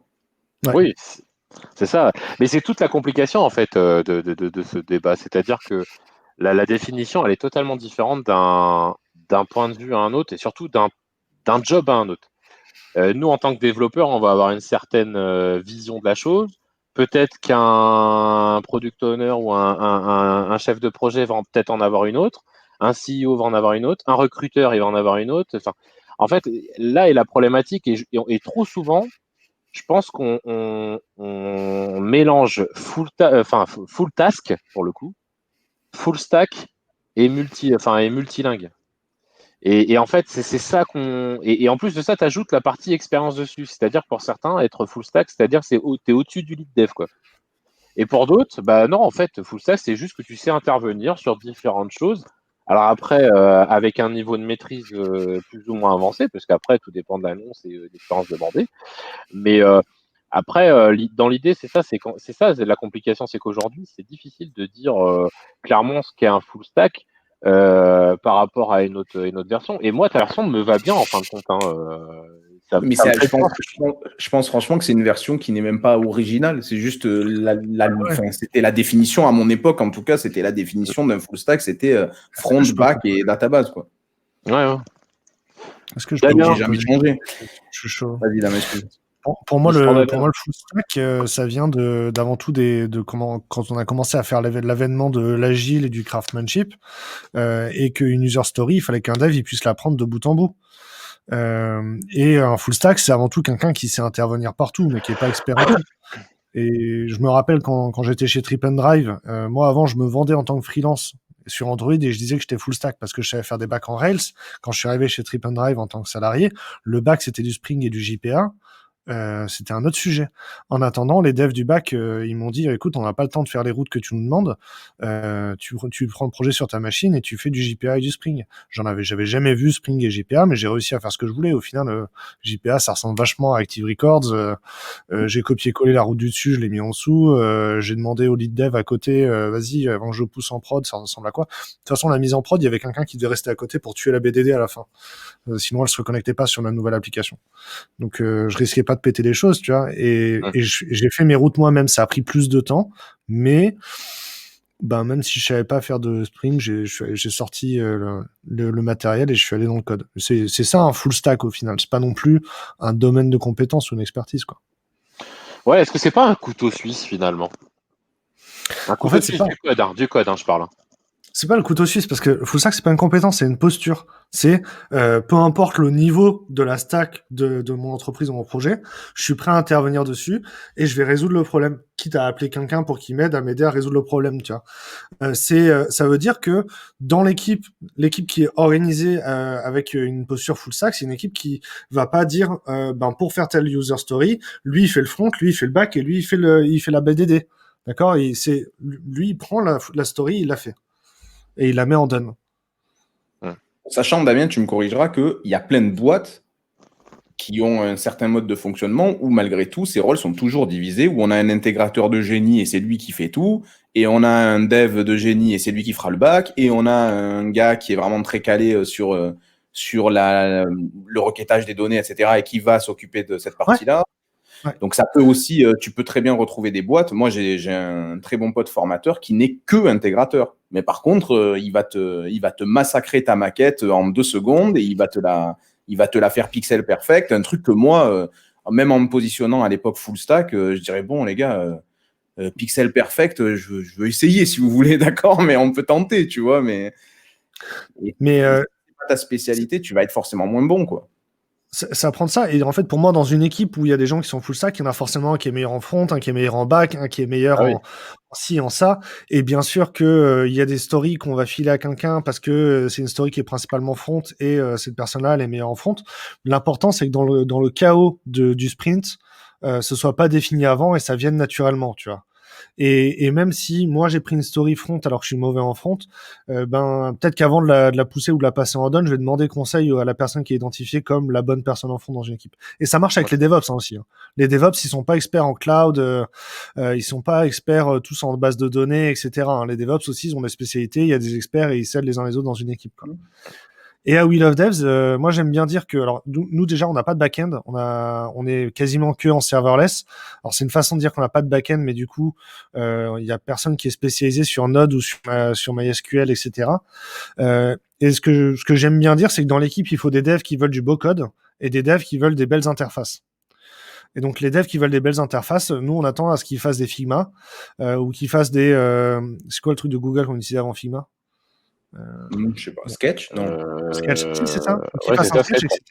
[SPEAKER 2] Ouais.
[SPEAKER 1] Oui, c'est ça. Mais c'est toute la complication en fait de ce débat. C'est-à-dire que la définition, elle est totalement différente d'un point de vue à un autre et surtout d'un job à un autre. Nous, en tant que développeurs, on va avoir une certaine vision de la chose. peut-être qu'un product owner ou un chef de projet va peut-être en avoir une autre, un CEO va en avoir une autre, un recruteur il va en avoir une autre. Enfin, en fait, là est la problématique et trop souvent, je pense qu'on mélange full task pour le coup, full stack et multilingue. Et en fait, c'est ça qu'on. Et en plus de ça, tu ajoutes la partie expérience dessus. C'est-à-dire pour certains, être full stack, c'est-à-dire que t'es au-dessus du lead dev, quoi. Et pour d'autres, bah non, en fait, full stack, c'est juste que tu sais intervenir sur différentes choses. Alors après, avec un niveau de maîtrise plus ou moins avancé, parce qu'après, tout dépend de l'annonce et de l'expérience demandée. Mais après, dans l'idée, c'est la complication, c'est qu'aujourd'hui, c'est difficile de dire clairement ce qu'est un full stack par rapport à une autre version. Et moi, ta version me va bien en fin de compte. Hein,
[SPEAKER 3] Mais
[SPEAKER 1] ça me fait bien.
[SPEAKER 3] je pense franchement que c'est une version qui n'est même pas originale. C'est juste
[SPEAKER 2] Ouais.
[SPEAKER 3] enfin, c'était la définition à mon époque, en tout cas, c'était la définition d'un full stack, c'était front,
[SPEAKER 2] Je peux
[SPEAKER 3] back
[SPEAKER 2] comprendre.
[SPEAKER 3] et database, quoi.
[SPEAKER 1] Ouais, ouais.
[SPEAKER 2] Est-ce que je peux
[SPEAKER 3] Donc
[SPEAKER 1] Damien,
[SPEAKER 3] j'ai
[SPEAKER 2] vous
[SPEAKER 3] jamais
[SPEAKER 2] poser une
[SPEAKER 3] changé.
[SPEAKER 2] question? Je suis chaud.
[SPEAKER 3] Vas-y, là, m'excuse.
[SPEAKER 2] Pour moi,
[SPEAKER 1] Mister
[SPEAKER 2] pour
[SPEAKER 1] Damien.
[SPEAKER 2] moi, le full stack, ça vient d'avant tout quand on a commencé à faire l'avènement de l'agile et du craftsmanship, et qu'une user story, il fallait qu'un dev il puisse la prendre de bout en bout. Et un full stack, c'est avant tout quelqu'un qui sait intervenir partout, mais qui est pas expert en tout. Et je me rappelle quand j'étais chez Trip and Drive, moi avant, je me vendais en tant que freelance sur Android et je disais que j'étais full stack parce que je savais faire des backs en Rails. Quand je suis arrivé chez Trip and Drive en tant que salarié, le back c'était du Spring et du JPA. C'était un autre sujet. En attendant, les devs du bac, ils m'ont dit, écoute, on n'a pas le temps de faire les routes que tu nous demandes. Tu prends le projet sur ta machine et tu fais du JPA et du Spring. J'avais jamais vu Spring et JPA, mais j'ai réussi à faire ce que je voulais. Au final, JPA, ça ressemble vachement à Active Records. J'ai copié-collé la route du dessus, je l'ai mis en dessous. J'ai demandé au lead dev à côté, vas-y, avant que je pousse en prod, ça ressemble à quoi? De toute façon, la mise en prod, il y avait quelqu'un qui devait rester à côté pour tuer la BDD à la fin. Sinon, elle se reconnectait pas sur la nouvelle application. Donc, je risquais pas de péter les choses, tu vois. Et j'ai fait mes routes moi-même. Ça a pris plus de temps, mais ben, même si je savais pas faire de Spring, j'ai sorti le matériel et je suis allé dans le code. C'est ça un full stack au final. C'est pas non plus un domaine de compétence ou une expertise, quoi.
[SPEAKER 1] Ouais, est-ce que c'est pas un couteau suisse finalement? Un
[SPEAKER 2] En
[SPEAKER 1] couteau
[SPEAKER 2] fait, c'est
[SPEAKER 1] suisse
[SPEAKER 2] pas
[SPEAKER 1] du code, hein, je parle.
[SPEAKER 2] c'est pas le couteau suisse parce que full stack c'est pas une compétence, c'est une posture. C'est peu importe le niveau de la stack de mon entreprise ou mon projet, je suis prêt à intervenir dessus et je vais résoudre le problème, quitte à appeler quelqu'un pour qu'il m'aide à m'aider à résoudre le problème, tu vois. Ça veut dire que dans l'équipe qui est organisée avec une posture full stack, c'est une équipe qui va pas dire ben pour faire telle user story, lui il fait le front, lui il fait le back et lui il fait la BDD. D'accord? Lui il prend la story, il la fait et il la met en done.
[SPEAKER 3] Sachant, Damien, tu me corrigeras qu'il y a plein de boîtes qui ont un certain mode de fonctionnement où, malgré tout, ces rôles sont toujours divisés, où on a un intégrateur de génie et c'est lui qui fait tout, et on a un dev de génie et c'est lui qui fera le bac, et on a un gars qui est vraiment très calé sur le requêtage des données, etc., et qui va s'occuper de cette partie-là.
[SPEAKER 2] Ouais.
[SPEAKER 3] Donc ça peut aussi, tu peux très bien retrouver des boîtes. Moi, j'ai un très bon pote formateur qui n'est que intégrateur. Mais par contre, il va te massacrer ta maquette en 2 secondes et il va te la faire pixel perfect. Un truc que moi, même en me positionnant à l'époque full stack, je dirais bon les gars, pixel perfect, je veux essayer si vous voulez, d'accord, mais on peut tenter, tu vois. Mais si c'est pas ta spécialité, tu vas être forcément moins bon, quoi.
[SPEAKER 2] Ça prend de ça. Et en fait, pour moi, dans une équipe où il y a des gens qui sont full stack, il y en a forcément un qui est meilleur en front, un qui est meilleur en back, un qui est meilleur
[SPEAKER 1] Ah oui.
[SPEAKER 2] en ci, en ça. Et bien sûr que il y a des stories qu'on va filer à quelqu'un parce que c'est une story qui est principalement front et cette personne-là, elle est meilleure en front. L'important, c'est que dans le chaos du sprint, ce soit pas défini avant et ça vienne naturellement, tu vois. Et même si moi j'ai pris une story front alors que je suis mauvais en front, ben peut-être qu'avant de la pousser ou de la passer en down, je vais demander conseil à la personne qui est identifiée comme la bonne personne en front dans une équipe. Et ça marche avec les DevOps aussi. Hein. Les DevOps, ils sont pas experts en cloud, ils sont pas experts tous en base de données, etc. Hein. Les DevOps aussi, ils ont des spécialités. Il y a des experts et ils s'aident les uns les autres dans une équipe. Quoi. Et à We Love Devs, moi j'aime bien dire que, alors nous déjà on n'a pas de back-end, on est quasiment que en serverless. Alors c'est une façon de dire qu'on n'a pas de back-end, mais du coup il y a personne qui est spécialisé sur Node ou sur MySQL, etc. Et ce que j'aime bien dire, c'est que dans l'équipe il faut des devs qui veulent du beau code et des devs qui veulent des belles interfaces. Et donc les devs qui veulent des belles interfaces, nous on attend à ce qu'ils fassent des Figma ou qu'ils fassent des. C'est quoi le truc de Google qu'on utilisait avant Figma?
[SPEAKER 3] Je sais pas. Sketch? Non.
[SPEAKER 2] Sketch, si c'est ça. Qu'ils
[SPEAKER 1] Ouais, c'est
[SPEAKER 2] fassent un
[SPEAKER 1] ça,
[SPEAKER 2] sketch,
[SPEAKER 1] Sketch.
[SPEAKER 2] etc.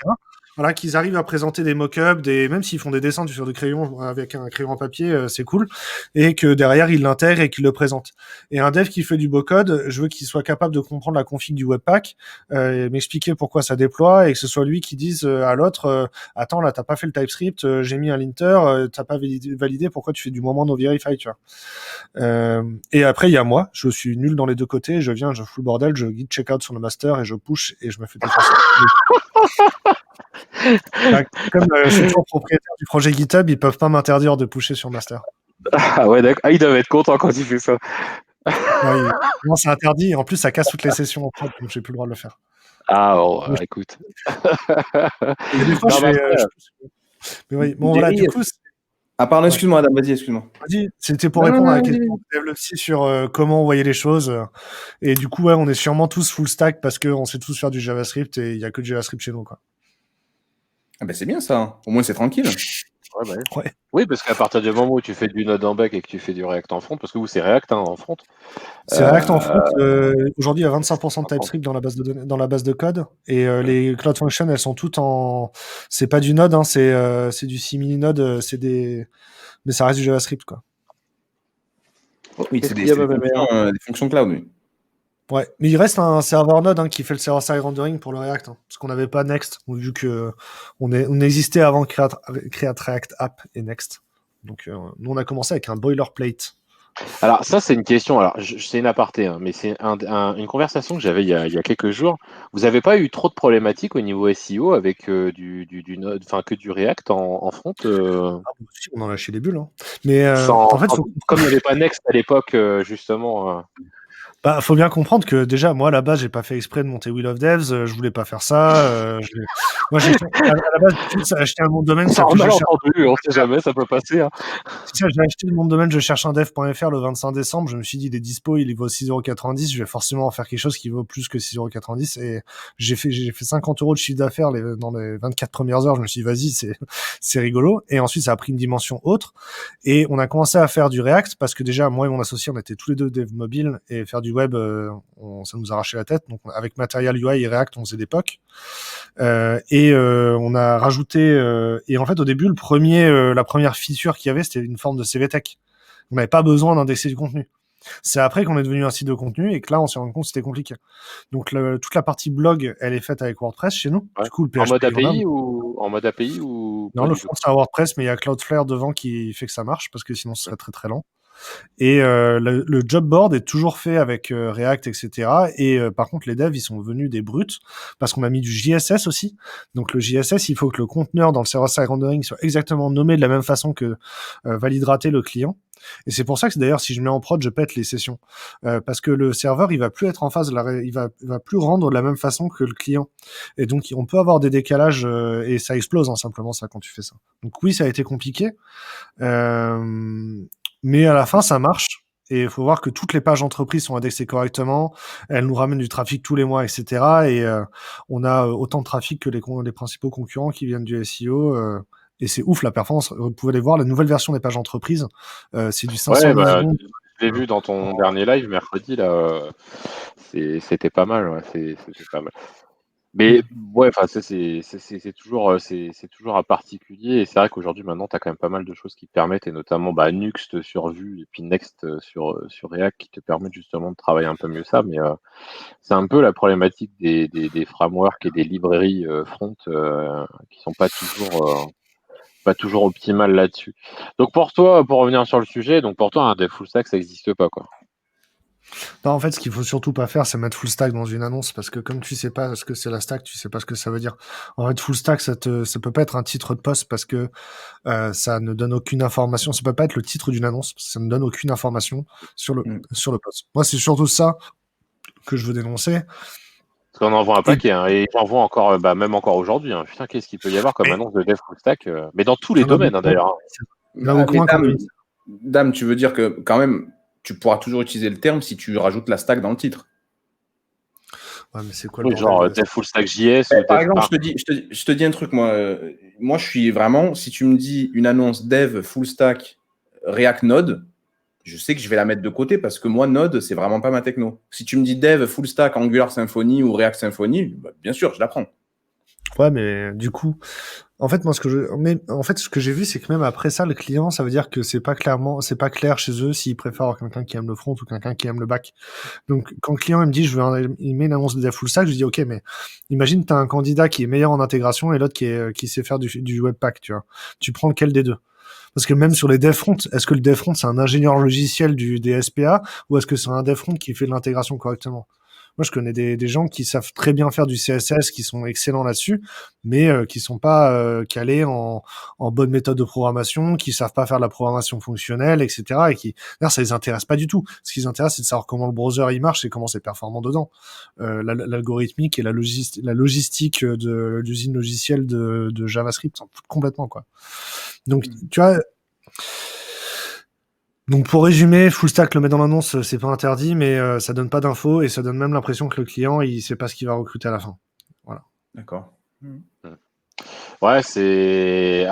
[SPEAKER 2] Voilà, qu'ils arrivent à présenter des mock-ups, même s'ils font des dessins sur des crayons avec un crayon en papier, c'est cool, et que derrière ils l'intègrent et qu'ils le présentent. Et un dev qui fait du beau code, je veux qu'il soit capable de comprendre la config du Webpack, m'expliquer pourquoi ça déploie, et que ce soit lui qui dise à l'autre, attends là t'as pas fait le TypeScript, j'ai mis un linter, t'as pas validé, pourquoi tu fais du moment no verify, tu vois. Et après il y a moi, je suis nul dans les deux côtés, je viens, je fous le bordel, je git checkout sur le master et je push et je me fais défoncer. Bah, comme je suis toujours propriétaire du projet GitHub, ils peuvent pas m'interdire de pusher sur master.
[SPEAKER 1] Ah ouais, d'accord. Ah, ils doivent être contents quand il fait ça.
[SPEAKER 2] Non, c'est interdit et en plus ça casse toutes les sessions en prod, donc j'ai plus le droit de le faire.
[SPEAKER 1] Ah bon, écoute.
[SPEAKER 2] Et des fois
[SPEAKER 1] Non,
[SPEAKER 2] je
[SPEAKER 1] mais
[SPEAKER 2] fais.
[SPEAKER 1] après,
[SPEAKER 2] Mais oui, bon voilà, du coup.
[SPEAKER 3] Ah pardon,
[SPEAKER 2] Ouais.
[SPEAKER 3] excuse-moi Adam, vas-y, excuse-moi.
[SPEAKER 2] Vas-y, c'était pour répondre à la question de DevLopsy sur comment on voyait les choses. Et du coup, ouais, on est sûrement tous full stack parce qu'on sait tous faire du JavaScript et il y a que du JavaScript chez nous, quoi.
[SPEAKER 3] Ah ben c'est bien ça, hein. Au moins c'est tranquille.
[SPEAKER 1] ouais, bah,
[SPEAKER 2] Ouais.
[SPEAKER 1] oui, parce qu'à partir du moment où tu fais du Node en back et que tu fais du React en front, parce que vous c'est React en front.
[SPEAKER 2] C'est React en front. Aujourd'hui, il y a 25% de TypeScript dans la base de données, dans la base de code. Et les Cloud Functions, elles sont toutes en. C'est pas du Node, hein, c'est du simili-Node, mais ça reste du JavaScript, quoi.
[SPEAKER 3] Oui,
[SPEAKER 1] Qu'est-ce
[SPEAKER 3] c'est
[SPEAKER 1] qu'il y a, ma
[SPEAKER 3] des fonctions cloud, oui.
[SPEAKER 2] Ouais, mais il reste un serveur Node qui fait le server-side rendering pour le React, parce qu'on n'avait pas Next, vu que on existait avant Create React App et Next. Donc nous on a commencé avec un boilerplate.
[SPEAKER 1] Alors ça c'est une question, alors c'est une aparté, hein, mais c'est une conversation que j'avais il y a quelques jours. Vous n'avez pas eu trop de problématiques au niveau SEO avec du Node, enfin que du React en front
[SPEAKER 2] Si, on en a lâché les bulles. Hein. Mais
[SPEAKER 1] sans,
[SPEAKER 2] en fait,
[SPEAKER 1] comme il n'y avait pas Next à l'époque, justement.
[SPEAKER 2] faut bien comprendre que déjà, moi, à la base, j'ai pas fait exprès de monter Wheel of Devs. Je voulais pas faire ça. Moi, à la base, j'ai acheté un nom de domaine.
[SPEAKER 1] Ça a mal entendu, on sait jamais, ça peut passer. Hein.
[SPEAKER 2] J'ai acheté le nom de domaine, je cherche un dev.fr le 25 décembre. Je me suis dit, il est dispo, il vaut 6,90 €. Je vais forcément en faire quelque chose qui vaut plus que 6,90 €. Et j'ai fait 50 € de chiffre d'affaires dans les 24 premières heures. Je me suis dit, vas-y, c'est rigolo. Et ensuite, ça a pris une dimension autre. Et on a commencé à faire du React parce que déjà, moi et mon associé, on était tous les deux dev mobile et faire du web, ça nous arrachait la tête. Donc, avec Material UI et React, on faisait des POC. On a rajouté et en fait au début la première feature qu'il y avait, c'était une forme de CVTech. On n'avait pas besoin d'indexer du contenu. C'est après qu'on est devenu un site de contenu et que là on s'est rendu compte que c'était compliqué. Donc toute la partie blog, elle est faite avec WordPress chez nous.
[SPEAKER 1] Ouais.
[SPEAKER 2] Du coup, le
[SPEAKER 1] en
[SPEAKER 2] PHP
[SPEAKER 1] mode API ou
[SPEAKER 2] non, le front c'est à WordPress, mais il y a Cloudflare devant qui fait que ça marche parce que sinon ce serait très très lent. Et le job board est toujours fait avec React, etc. Et par contre, les devs, ils sont devenus des brutes parce qu'on a mis du JSS aussi. Donc le JSS, il faut que le conteneur dans le server-side rendering soit exactement nommé de la même façon que validrater le client. Et c'est pour ça que d'ailleurs, si je mets en prod, je pète les sessions parce que le serveur, il va plus être en phase, il va plus rendre de la même façon que le client. Et donc, on peut avoir des décalages et ça explose simplement ça quand tu fais ça. Donc oui, ça a été compliqué. Mais à la fin, ça marche. Et il faut voir que toutes les pages entreprises sont indexées correctement. Elles nous ramènent du trafic tous les mois, etc. Et on a autant de trafic que les principaux concurrents qui viennent du SEO. Et c'est ouf la performance. Vous pouvez aller voir la nouvelle version des pages entreprises. C'est du 500 millisecondes.
[SPEAKER 1] Je l'ai vu dans ton dernier live mercredi là. C'était pas mal. Ouais, c'était pas mal. Mais ouais, enfin c'est toujours un particulier et c'est vrai qu'aujourd'hui maintenant tu as quand même pas mal de choses qui te permettent et notamment Nuxt sur Vue et puis Next sur React qui te permettent justement de travailler un peu mieux ça, mais c'est un peu la problématique des frameworks et des librairies front qui sont pas toujours optimales là-dessus. Donc pour toi, pour revenir sur le sujet, donc pour toi un dev full stack ça n'existe pas quoi.
[SPEAKER 2] Non, en fait, ce qu'il faut surtout pas faire, c'est mettre full stack dans une annonce parce que comme tu sais pas ce que c'est la stack, tu sais pas ce que ça veut dire. En fait, full stack, ça peut pas être un titre de poste parce que ça ne donne aucune information. Ça peut pas être le titre d'une annonce parce que ça ne donne aucune information sur le poste. Moi, c'est surtout ça que je veux dénoncer.
[SPEAKER 1] Parce qu'on en voit un paquet, hein, et j'en vois encore, même encore aujourd'hui. Hein. Putain, qu'est-ce qu'il peut y avoir comme annonce de dev full stack mais dans tous les domaines d'ailleurs.
[SPEAKER 3] Dame, tu veux dire que quand même, tu pourras toujours utiliser le terme si tu rajoutes la stack dans le titre.
[SPEAKER 2] Ouais, mais c'est quoi le
[SPEAKER 1] Oui,
[SPEAKER 2] bordel
[SPEAKER 1] genre
[SPEAKER 2] de...
[SPEAKER 1] dev full stack JS
[SPEAKER 3] Ben,
[SPEAKER 1] ou
[SPEAKER 3] par
[SPEAKER 1] dev
[SPEAKER 3] exemple,
[SPEAKER 1] Spark.
[SPEAKER 3] je te dis un truc, moi. Moi, je suis vraiment, si tu me dis une annonce dev full stack React Node, je sais que je vais la mettre de côté parce que moi, Node, c'est vraiment pas ma techno. Si tu me dis dev full stack Angular Symfony ou React Symfony, bah, bien sûr, je la prends.
[SPEAKER 2] Ouais, mais du coup, en fait, moi, ce que j'ai vu, c'est que même après ça, le client, ça veut dire que c'est pas clair chez eux s'ils préfèrent avoir quelqu'un qui aime le front ou quelqu'un qui aime le back. Donc, quand le client il me dit, il met une annonce de dev full stack, je dis, ok, mais imagine, t'as un candidat qui est meilleur en intégration et l'autre qui sait faire du webpack, tu vois. Tu prends lequel des deux? Parce que même sur les dev front, est-ce que le dev front c'est un ingénieur logiciel des SPA ou est-ce que c'est un dev front qui fait de l'intégration correctement? Moi, je connais des gens qui savent très bien faire du CSS, qui sont excellents là-dessus, mais qui sont pas calés en bonne méthode de programmation, qui savent pas faire de la programmation fonctionnelle, etc. Et qui, d'ailleurs, ça les intéresse pas du tout. Ce qui les intéresse, c'est de savoir comment le browser il marche et comment c'est performant dedans. L'algorithmique et la logistique de l'usine logicielle de JavaScript s'en foutent complètement, quoi. Donc, tu vois, donc pour résumer, full stack le met dans l'annonce, c'est pas interdit, mais ça donne pas d'infos et ça donne même l'impression que le client il sait pas ce qu'il va recruter à la fin. Voilà.
[SPEAKER 3] D'accord.
[SPEAKER 1] Ouais, c'est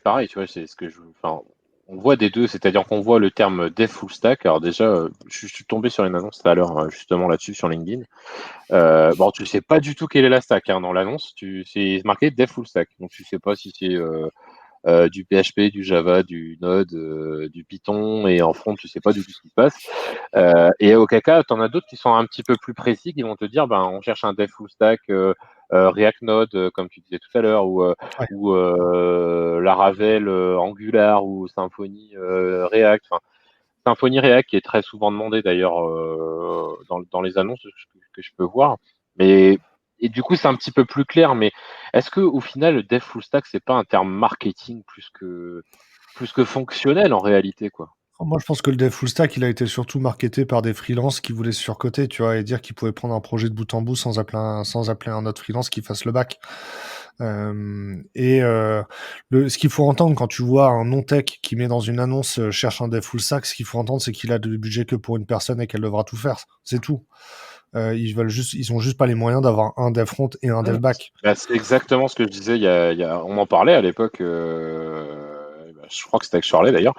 [SPEAKER 1] pareil, tu vois, c'est ce que enfin, on voit des deux, c'est-à-dire qu'on voit le terme dev full stack. Alors déjà, je suis tombé sur une annonce tout à l'heure, justement là-dessus sur LinkedIn. Bon, tu sais pas du tout quelle est la stack dans l'annonce. C'est marqué dev full stack, donc tu sais pas si c'est du PHP, du Java, du Node, du Python, et en front, tu sais pas du tout ce qui se passe. Et au cas, tu en as d'autres qui sont un petit peu plus précis, qui vont te dire, ben, on cherche un dev full stack React Node, comme tu disais tout à l'heure,
[SPEAKER 2] Ouais.
[SPEAKER 1] ou Laravel Angular, ou Symfony React. Enfin, Symfony React qui est très souvent demandé d'ailleurs dans les annonces que je peux voir. Mais et du coup, c'est un petit peu plus clair. Mais est-ce que au final, le dev full stack, c'est pas un terme marketing plus que fonctionnel en réalité, quoi?
[SPEAKER 2] Moi, je pense que le dev full stack, il a été surtout marketé par des freelances qui voulaient se surcoter, tu vois, et dire qu'ils pouvaient prendre un projet de bout en bout sans appeler un autre freelance qui fasse le back. Ce qu'il faut entendre quand tu vois un non-tech qui met dans une annonce cherche un dev full stack, ce qu'il faut entendre, c'est qu'il a de budget que pour une personne et qu'elle devra tout faire. C'est tout. Ils ont juste pas les moyens d'avoir un dev front et un dev
[SPEAKER 1] Mmh.
[SPEAKER 2] back.
[SPEAKER 1] Bah, c'est exactement ce que je disais. On en parlait à l'époque. Bah, je crois que c'était avec Charlie d'ailleurs.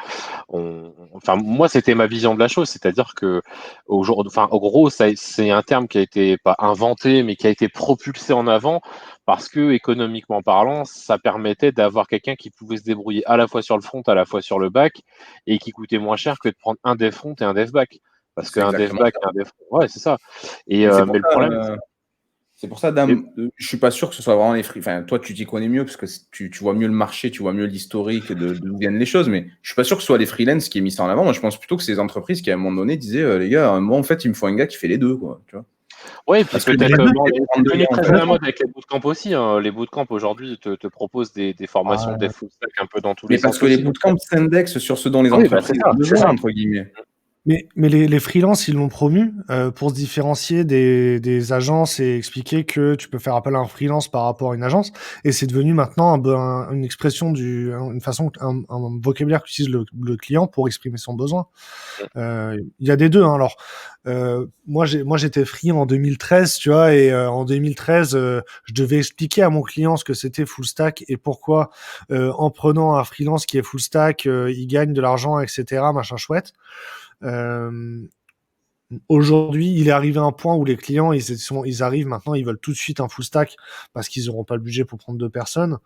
[SPEAKER 1] Enfin, moi, c'était ma vision de la chose, c'est-à-dire que enfin, au gros, c'est un terme qui a été pas inventé, mais qui a été propulsé en avant parce que économiquement parlant, ça permettait d'avoir quelqu'un qui pouvait se débrouiller à la fois sur le front, à la fois sur le back, et qui coûtait moins cher que de prendre un dev front et un dev back, parce
[SPEAKER 3] C'est
[SPEAKER 1] qu'un dev
[SPEAKER 3] exactement
[SPEAKER 1] back
[SPEAKER 3] ça.
[SPEAKER 1] et un dev front, ouais, c'est ça. Et
[SPEAKER 3] Mais
[SPEAKER 1] mais le problème,
[SPEAKER 3] c'est pour ça,
[SPEAKER 1] mais
[SPEAKER 3] Dame, je suis pas sûr que ce soit vraiment les free. Enfin, toi, tu t'y connais mieux parce que tu vois mieux le marché, tu vois mieux l'historique d'où viennent les choses. Mais je suis pas sûr que ce soit les freelance qui aient mis ça en avant. Moi, je pense plutôt que c'est les entreprises qui, à un moment donné, disaient les gars, moi, en fait, il me faut un gars qui fait les deux, quoi. Tu vois.
[SPEAKER 1] ouais, puis
[SPEAKER 3] Parce que
[SPEAKER 2] Mais les
[SPEAKER 1] peut-être,
[SPEAKER 2] deux,
[SPEAKER 1] bon,
[SPEAKER 3] prendre
[SPEAKER 1] c'est
[SPEAKER 3] deux
[SPEAKER 1] devenu
[SPEAKER 3] gars en
[SPEAKER 1] très à
[SPEAKER 3] front,
[SPEAKER 1] la mode avec les bootcamps aussi, hein. Les bootcamps aujourd'hui te proposent des formations de dev
[SPEAKER 2] ouais.
[SPEAKER 1] full stack un peu dans tous les
[SPEAKER 3] mais parce
[SPEAKER 1] sens
[SPEAKER 3] que les
[SPEAKER 1] aussi. Donc,
[SPEAKER 3] bootcamps s'indexent sur ce dont les
[SPEAKER 1] ah oui, bah c'est
[SPEAKER 3] entreprises
[SPEAKER 1] ça,
[SPEAKER 3] ont
[SPEAKER 1] c'est
[SPEAKER 3] besoin,
[SPEAKER 1] ça.
[SPEAKER 3] entre guillemets.
[SPEAKER 2] Mais les freelances, ils l'ont promu pour se différencier des agences et expliquer que tu peux faire appel à un freelance par rapport à une agence. Et c'est devenu maintenant une expression, une façon, un vocabulaire qu'utilise le client pour exprimer son besoin. Il y a des deux. Hein. Alors, moi, j'étais free en 2013, tu vois, et en 2013, je devais expliquer à mon client ce que c'était full stack et pourquoi, en prenant un freelance qui est full stack, il gagne de l'argent, etc., machin chouette. Euh, Aujourd'hui, il est arrivé à un point où les clients, ils arrivent maintenant, ils veulent tout de suite un full stack parce qu'ils n'auront pas le budget pour prendre deux personnes.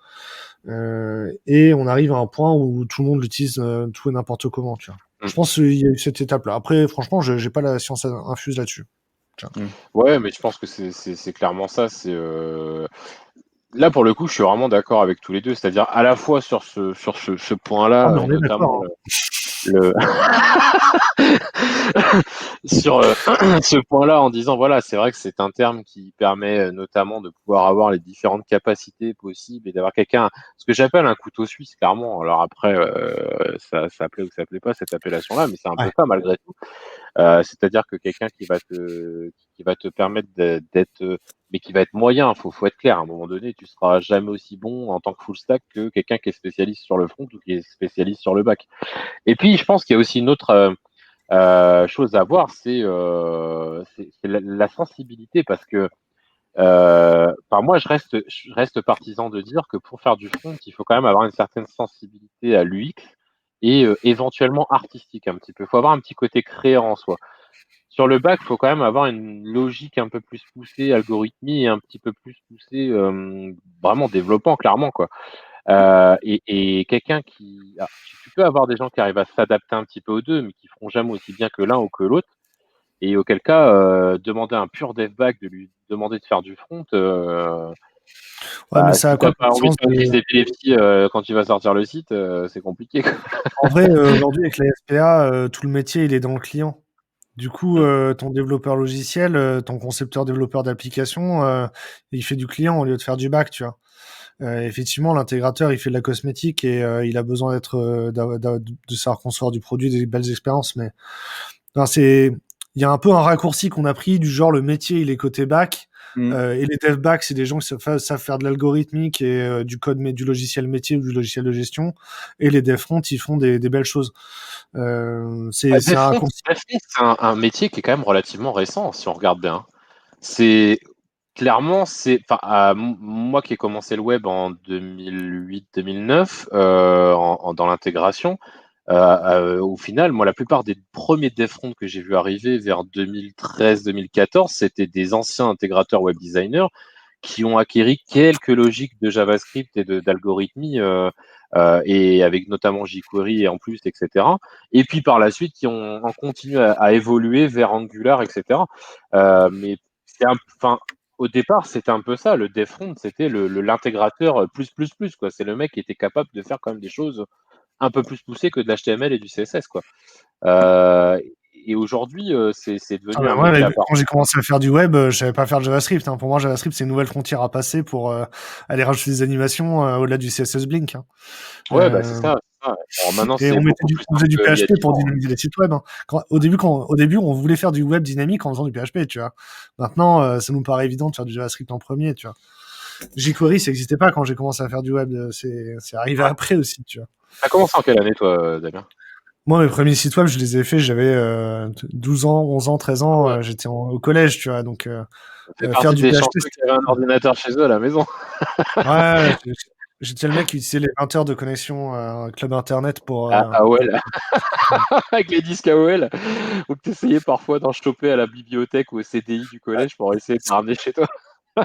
[SPEAKER 2] Et on arrive à un point où tout le monde l'utilise tout et n'importe comment, tu vois.
[SPEAKER 1] Mm.
[SPEAKER 2] Je pense qu'il y a eu cette étape-là. Après, franchement, je n'ai pas la science infuse là-dessus. Tiens.
[SPEAKER 1] Ouais, mais je pense que c'est clairement ça. Là pour le coup, je suis vraiment d'accord avec tous les deux. C'est-à-dire à la fois ce
[SPEAKER 2] Ah,
[SPEAKER 1] point-là,
[SPEAKER 2] mais
[SPEAKER 1] et
[SPEAKER 2] on est
[SPEAKER 1] notamment
[SPEAKER 2] d'accord. Hein.
[SPEAKER 1] le sur ce point-là en disant voilà, c'est vrai que c'est un terme qui permet notamment de pouvoir avoir les différentes capacités possibles et d'avoir quelqu'un, ce que j'appelle un couteau suisse, clairement. Alors après, ça plaît ou ça plaît pas cette appellation-là, mais c'est un peu
[SPEAKER 2] Ouais.
[SPEAKER 1] ça malgré tout. C'est-à-dire que quelqu'un qui va te permettre d'être, mais qui va être moyen. Faut être clair. À un moment donné, tu seras jamais aussi bon en tant que full stack que quelqu'un qui est spécialiste sur le front ou qui est spécialiste sur le back. Et puis, je pense qu'il y a aussi une autre Chose à voir, c'est la sensibilité parce que moi, je reste partisan de dire que pour faire du front, il faut quand même avoir une certaine sensibilité à l'UX et éventuellement artistique un petit peu. Il faut avoir un petit côté créateur en soi. Sur le back, il faut quand même avoir une logique un peu plus poussée, algorithmie et un petit peu plus poussée, vraiment développant, clairement, quoi. Et quelqu'un qui... ah, tu peux avoir des gens qui arrivent à s'adapter un petit peu aux deux, mais qui feront jamais aussi bien que l'un ou que l'autre. Et auquel cas, demander à un pur dev back de lui demander de faire du front,
[SPEAKER 2] Ouais, mais
[SPEAKER 1] si
[SPEAKER 2] ça a
[SPEAKER 1] t'as
[SPEAKER 2] quoi
[SPEAKER 1] pas
[SPEAKER 2] comme
[SPEAKER 1] envie de
[SPEAKER 2] sens
[SPEAKER 1] faire une crise d'épilepsie quand tu vas sortir le site, c'est compliqué, quoi.
[SPEAKER 2] En vrai, aujourd'hui, avec les SPA, tout le métier, il est dans le client. Du coup, ton développeur logiciel, ton concepteur développeur d'application, il fait du client au lieu de faire du back, tu vois. Effectivement, l'intégrateur, il fait de la cosmétique et il a besoin de savoir concevoir du produit, des belles expériences. Mais non, il y a un peu un raccourci qu'on a pris du genre le métier, il est côté back. Et les dev back, c'est des gens qui savent faire de l'algorithmique et du code, mais du logiciel métier ou du logiciel de gestion. Et les dev front, ils font des belles choses. C'est un
[SPEAKER 1] Dev
[SPEAKER 2] raccourci.
[SPEAKER 1] front, c'est un métier qui est quand même relativement récent, si on regarde bien. C'est clairement, moi qui ai commencé le web en 2008-2009 dans l'intégration. Au final, moi, la plupart des premiers dev front que j'ai vu arriver vers 2013-2014, c'était des anciens intégrateurs web designers qui ont acquéri quelques logiques de JavaScript et d'algorithmie, et avec notamment jQuery et en plus, etc. Et puis par la suite, qui ont continué à évoluer vers Angular, etc. Mais au départ, c'était un peu ça. Le dev front, c'était l'intégrateur plus, quoi. C'est le mec qui était capable de faire quand même des choses un peu plus poussées que de l'HTML et du CSS, quoi. Et aujourd'hui, c'est
[SPEAKER 2] Ah
[SPEAKER 1] devenu
[SPEAKER 2] bah
[SPEAKER 1] un
[SPEAKER 2] moi,
[SPEAKER 1] métier à part.
[SPEAKER 2] quand j'ai commencé à faire du web, je savais pas faire de JavaScript, hein. Pour moi, JavaScript, c'est une nouvelle frontière à passer pour aller rajouter des animations au-delà du CSS Blink, hein.
[SPEAKER 1] Ouais, bah c'est
[SPEAKER 2] Euh,
[SPEAKER 1] ça. Alors maintenant,
[SPEAKER 2] et
[SPEAKER 1] c'est beaucoup plus
[SPEAKER 2] on faisait
[SPEAKER 1] simple
[SPEAKER 2] du
[SPEAKER 1] qu'il y a
[SPEAKER 2] PHP
[SPEAKER 1] 10
[SPEAKER 2] pour
[SPEAKER 1] ans.
[SPEAKER 2] dynamiser les sites web, hein. Au début, on voulait faire du web dynamique en faisant du PHP, tu vois. Maintenant, ça nous paraît évident de faire du JavaScript en premier, tu vois. jQuery, ça n'existait pas quand j'ai commencé à faire du web. C'est arrivé
[SPEAKER 1] Ouais.
[SPEAKER 2] après aussi, tu vois.
[SPEAKER 1] T'as commencé en quelle année, toi, Damien?
[SPEAKER 2] Moi, mes premiers sites web, je les ai faits, j'avais 12 ans, 11 ans, 13
[SPEAKER 1] Ah
[SPEAKER 2] ans,
[SPEAKER 1] ouais.
[SPEAKER 2] j'étais au collège, tu vois. Donc,
[SPEAKER 1] Ça fait
[SPEAKER 2] faire
[SPEAKER 1] partie
[SPEAKER 2] du
[SPEAKER 1] des
[SPEAKER 2] PHP,
[SPEAKER 1] chanceux
[SPEAKER 2] c'était
[SPEAKER 1] qui avaient un
[SPEAKER 2] cool.
[SPEAKER 1] ordinateur chez eux à la maison.
[SPEAKER 2] Ouais, j'étais le mec qui utilisait les 20 heures de connexion club internet pour.
[SPEAKER 1] Ah,
[SPEAKER 2] Pour...
[SPEAKER 1] AOL, avec les disques AOL, ou que t'essayais parfois d'en choper à la bibliothèque ou au CDI du collège pour essayer de ramener chez toi.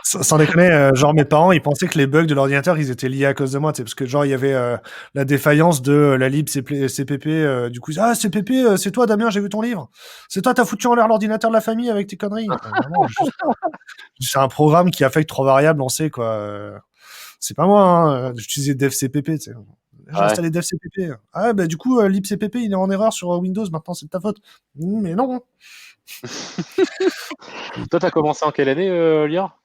[SPEAKER 2] Sans déconner, genre mes parents, ils pensaient que les bugs de l'ordinateur, ils étaient liés à cause de moi, tu sais, parce que genre il y avait la défaillance de la lib CPP, du coup, ah CPP, c'est toi Damien, j'ai vu ton livre. C'est toi, t'as foutu en l'air l'ordinateur de la famille avec tes conneries. Non, non, c'est un programme qui affecte 3 variables en C, quoi. C'est pas moi, hein. J'utilisais devcpp, tu sais. J'ai
[SPEAKER 1] Ouais.
[SPEAKER 2] installé devcpp. Ah bah du coup, libcpp, il est en erreur sur Windows, maintenant c'est de ta faute. Mais non.
[SPEAKER 1] Toi, t'as commencé en quelle année, Lior?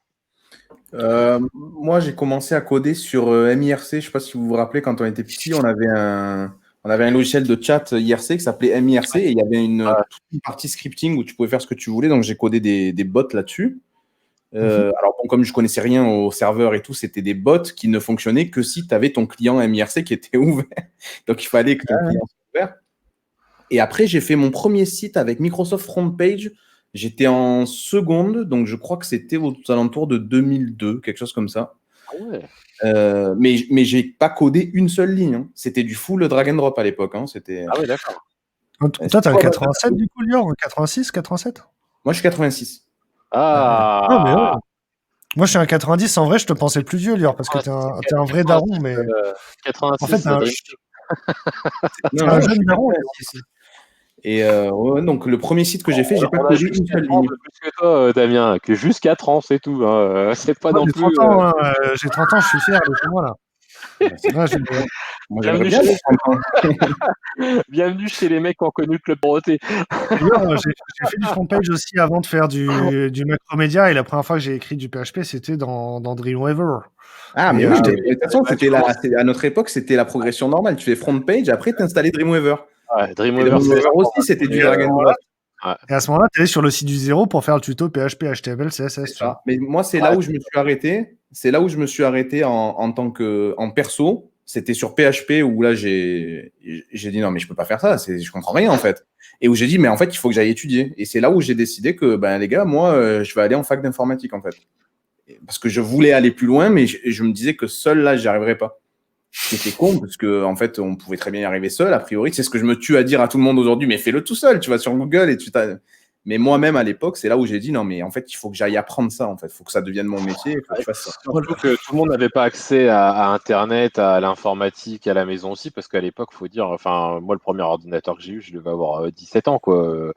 [SPEAKER 3] Moi, j'ai commencé à coder sur MIRC. Je ne sais pas si vous vous rappelez, quand on était petit, on avait un logiciel de chat IRC qui s'appelait MIRC et il y avait
[SPEAKER 1] Ouais.
[SPEAKER 3] toute une partie scripting où tu pouvais faire ce que tu voulais. Donc, j'ai codé des bots là-dessus. Alors, bon, comme je connaissais rien au serveur et tout, c'était des bots qui ne fonctionnaient que si tu avais ton client MIRC qui était ouvert. Donc, il fallait que ton client soit ouvert. Et après, j'ai fait mon premier site avec Microsoft Front Page. J'étais en seconde, donc je crois que c'était aux alentours de 2002, quelque chose comme ça.
[SPEAKER 1] Ah ouais.
[SPEAKER 3] Mais j'ai pas codé une seule ligne, hein. C'était du full drag and drop à l'époque, hein.
[SPEAKER 1] Ah ouais, d'accord.
[SPEAKER 2] Toi, t'es un
[SPEAKER 3] Pas-
[SPEAKER 2] 87 du coup, Lior? 86, 87?
[SPEAKER 3] Moi, je suis 86.
[SPEAKER 2] Ah ouais. Non, mais ouais.
[SPEAKER 1] Ah,
[SPEAKER 2] Moi, je suis un 90. En vrai, je te pensais le plus vieux, Lior, parce que t'es un vrai daron, mais
[SPEAKER 1] 86,
[SPEAKER 2] en fait,
[SPEAKER 1] Dream.
[SPEAKER 2] t'es
[SPEAKER 3] Non,
[SPEAKER 2] un
[SPEAKER 3] non, je
[SPEAKER 2] jeune
[SPEAKER 3] suis
[SPEAKER 2] daron.
[SPEAKER 3] 86. Et ouais, donc, le premier site que j'ai fait, j'ai pas
[SPEAKER 1] On a
[SPEAKER 3] codé
[SPEAKER 1] juste
[SPEAKER 3] une seule
[SPEAKER 1] 4 ans
[SPEAKER 3] ligne.
[SPEAKER 1] de plus que toi, Damien, que juste 4 ans, c'est tout, hein. C'est pas
[SPEAKER 2] Moi,
[SPEAKER 1] non
[SPEAKER 2] j'ai
[SPEAKER 1] plus.
[SPEAKER 2] 30 ans, hein, j'ai 30 ans, je suis fier, laissez-moi là.
[SPEAKER 3] Bah, c'est
[SPEAKER 2] Là,
[SPEAKER 3] Moi, j'aimerais
[SPEAKER 1] Bienvenue
[SPEAKER 3] bien
[SPEAKER 1] chez,
[SPEAKER 3] avoir 30 ans.
[SPEAKER 1] bienvenue chez les mecs qui ont connu le Club Dorothée.
[SPEAKER 2] D'ailleurs, j'ai fait du front page aussi avant de faire du Macromedia, et la première fois que j'ai écrit du PHP, c'était dans Dreamweaver.
[SPEAKER 3] Ah,
[SPEAKER 2] Et
[SPEAKER 3] mais oui, mais de
[SPEAKER 1] mais
[SPEAKER 3] toute façon,
[SPEAKER 1] bah, tu commences.
[SPEAKER 3] à notre époque, c'était la progression normale. Tu fais front page, après, tu installais Dreamweaver.
[SPEAKER 1] Ouais,
[SPEAKER 3] Et
[SPEAKER 1] Dreamweaver, c'est
[SPEAKER 3] Dreamweaver aussi, c'était du drag and drop.
[SPEAKER 1] ouais.
[SPEAKER 2] à ce moment-là, tu allais sur le site du zéro pour faire le tuto PHP, HTML, CSS,
[SPEAKER 3] C'est
[SPEAKER 2] tu vois.
[SPEAKER 3] ça. Mais moi, c'est là où je me suis arrêté. C'est là où je me suis arrêté en tant que en perso. c'était sur PHP où là, j'ai dit non, mais je peux pas faire ça, je comprends rien en fait. Et où j'ai dit, mais en fait, il faut que j'aille étudier. Et c'est là où j'ai décidé que, ben, les gars, moi, je vais aller en fac d'informatique en fait. Parce que je voulais aller plus loin, mais je me disais que seul là, j'y arriverais pas. C'était con, parce que en fait, on pouvait très bien y arriver seul, a priori. C'est ce que je me tue à dire à tout le monde aujourd'hui, mais fais-le tout seul, tu vas sur Google et Mais moi-même, à l'époque, c'est là où j'ai dit, non, mais en fait, il faut que j'aille apprendre ça, en fait. Il faut que ça devienne mon métier, il faut que je fasse ça.
[SPEAKER 1] Surtout que tout le monde n'avait pas accès à Internet, à l'informatique, à la maison aussi, parce qu'à l'époque, faut dire, enfin, moi, le premier ordinateur que j'ai eu, je devais avoir 17 ans, quoi.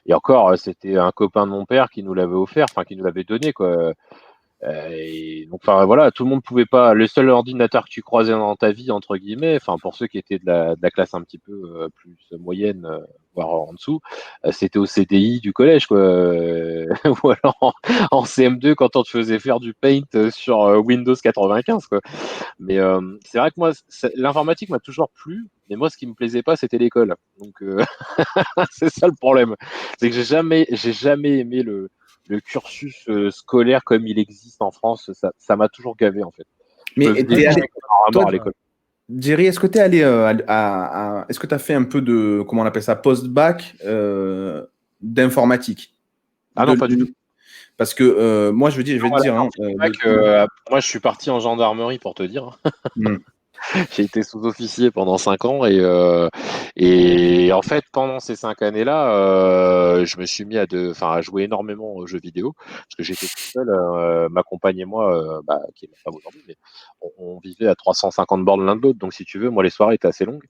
[SPEAKER 1] Et encore, c'était un copain de mon père qui nous l'avait offert, enfin, qui nous l'avait donné, quoi. Et donc, enfin, voilà, tout le monde pouvait pas. Le seul ordinateur que tu croisais dans ta vie, entre guillemets, enfin, pour ceux qui étaient de la classe un petit peu plus moyenne, voire en dessous, c'était au CDI du collège, quoi. Ou alors en CM2 quand on te faisait faire du paint sur Windows 95, quoi. Mais c'est vrai que moi, l'informatique m'a toujours plu, mais moi, ce qui me plaisait pas, c'était l'école. Donc, c'est ça le problème. C'est que j'ai jamais aimé le cursus scolaire comme il existe en France. Ça m'a toujours gavé, en fait.
[SPEAKER 3] Mais t'es allé, toi,
[SPEAKER 1] à l'école.
[SPEAKER 3] Jerry, est-ce que tu es allé est-ce que tu as fait un peu de, comment on appelle ça, post-bac d'informatique?
[SPEAKER 1] Ah non, pas du tout.
[SPEAKER 3] Parce que moi, je vais te dire. Hein,
[SPEAKER 1] moi, je suis parti en gendarmerie pour te dire.
[SPEAKER 3] Hmm.
[SPEAKER 1] J'ai été sous-officier pendant 5 ans et en fait pendant ces 5 années-là, je me suis mis à jouer énormément aux jeux vidéo parce que j'étais tout seul, ma compagne et moi, qui est ma femme aujourd'hui, mais on vivait à 350 bornes l'un de l'autre, donc si tu veux, moi les soirées étaient assez longues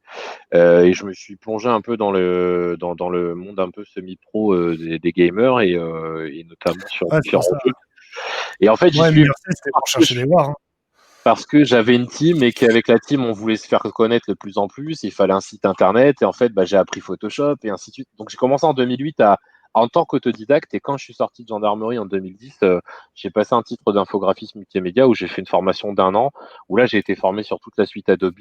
[SPEAKER 1] et je me suis plongé un peu dans le monde un peu semi-pro des gamers et notamment sur différents jeux. Et en fait, j'y suis
[SPEAKER 2] c'était pour chercher les wars. Hein.
[SPEAKER 1] Parce que j'avais une team et qu'avec la team, on voulait se faire connaître de plus en plus. Il fallait un site internet et en fait, j'ai appris Photoshop et ainsi de suite. Donc, j'ai commencé en 2008 en tant qu'autodidacte et quand je suis sorti de gendarmerie en 2010, j'ai passé un titre d'infographiste multimédia où j'ai fait une formation d'1 an où là, j'ai été formé sur toute la suite Adobe,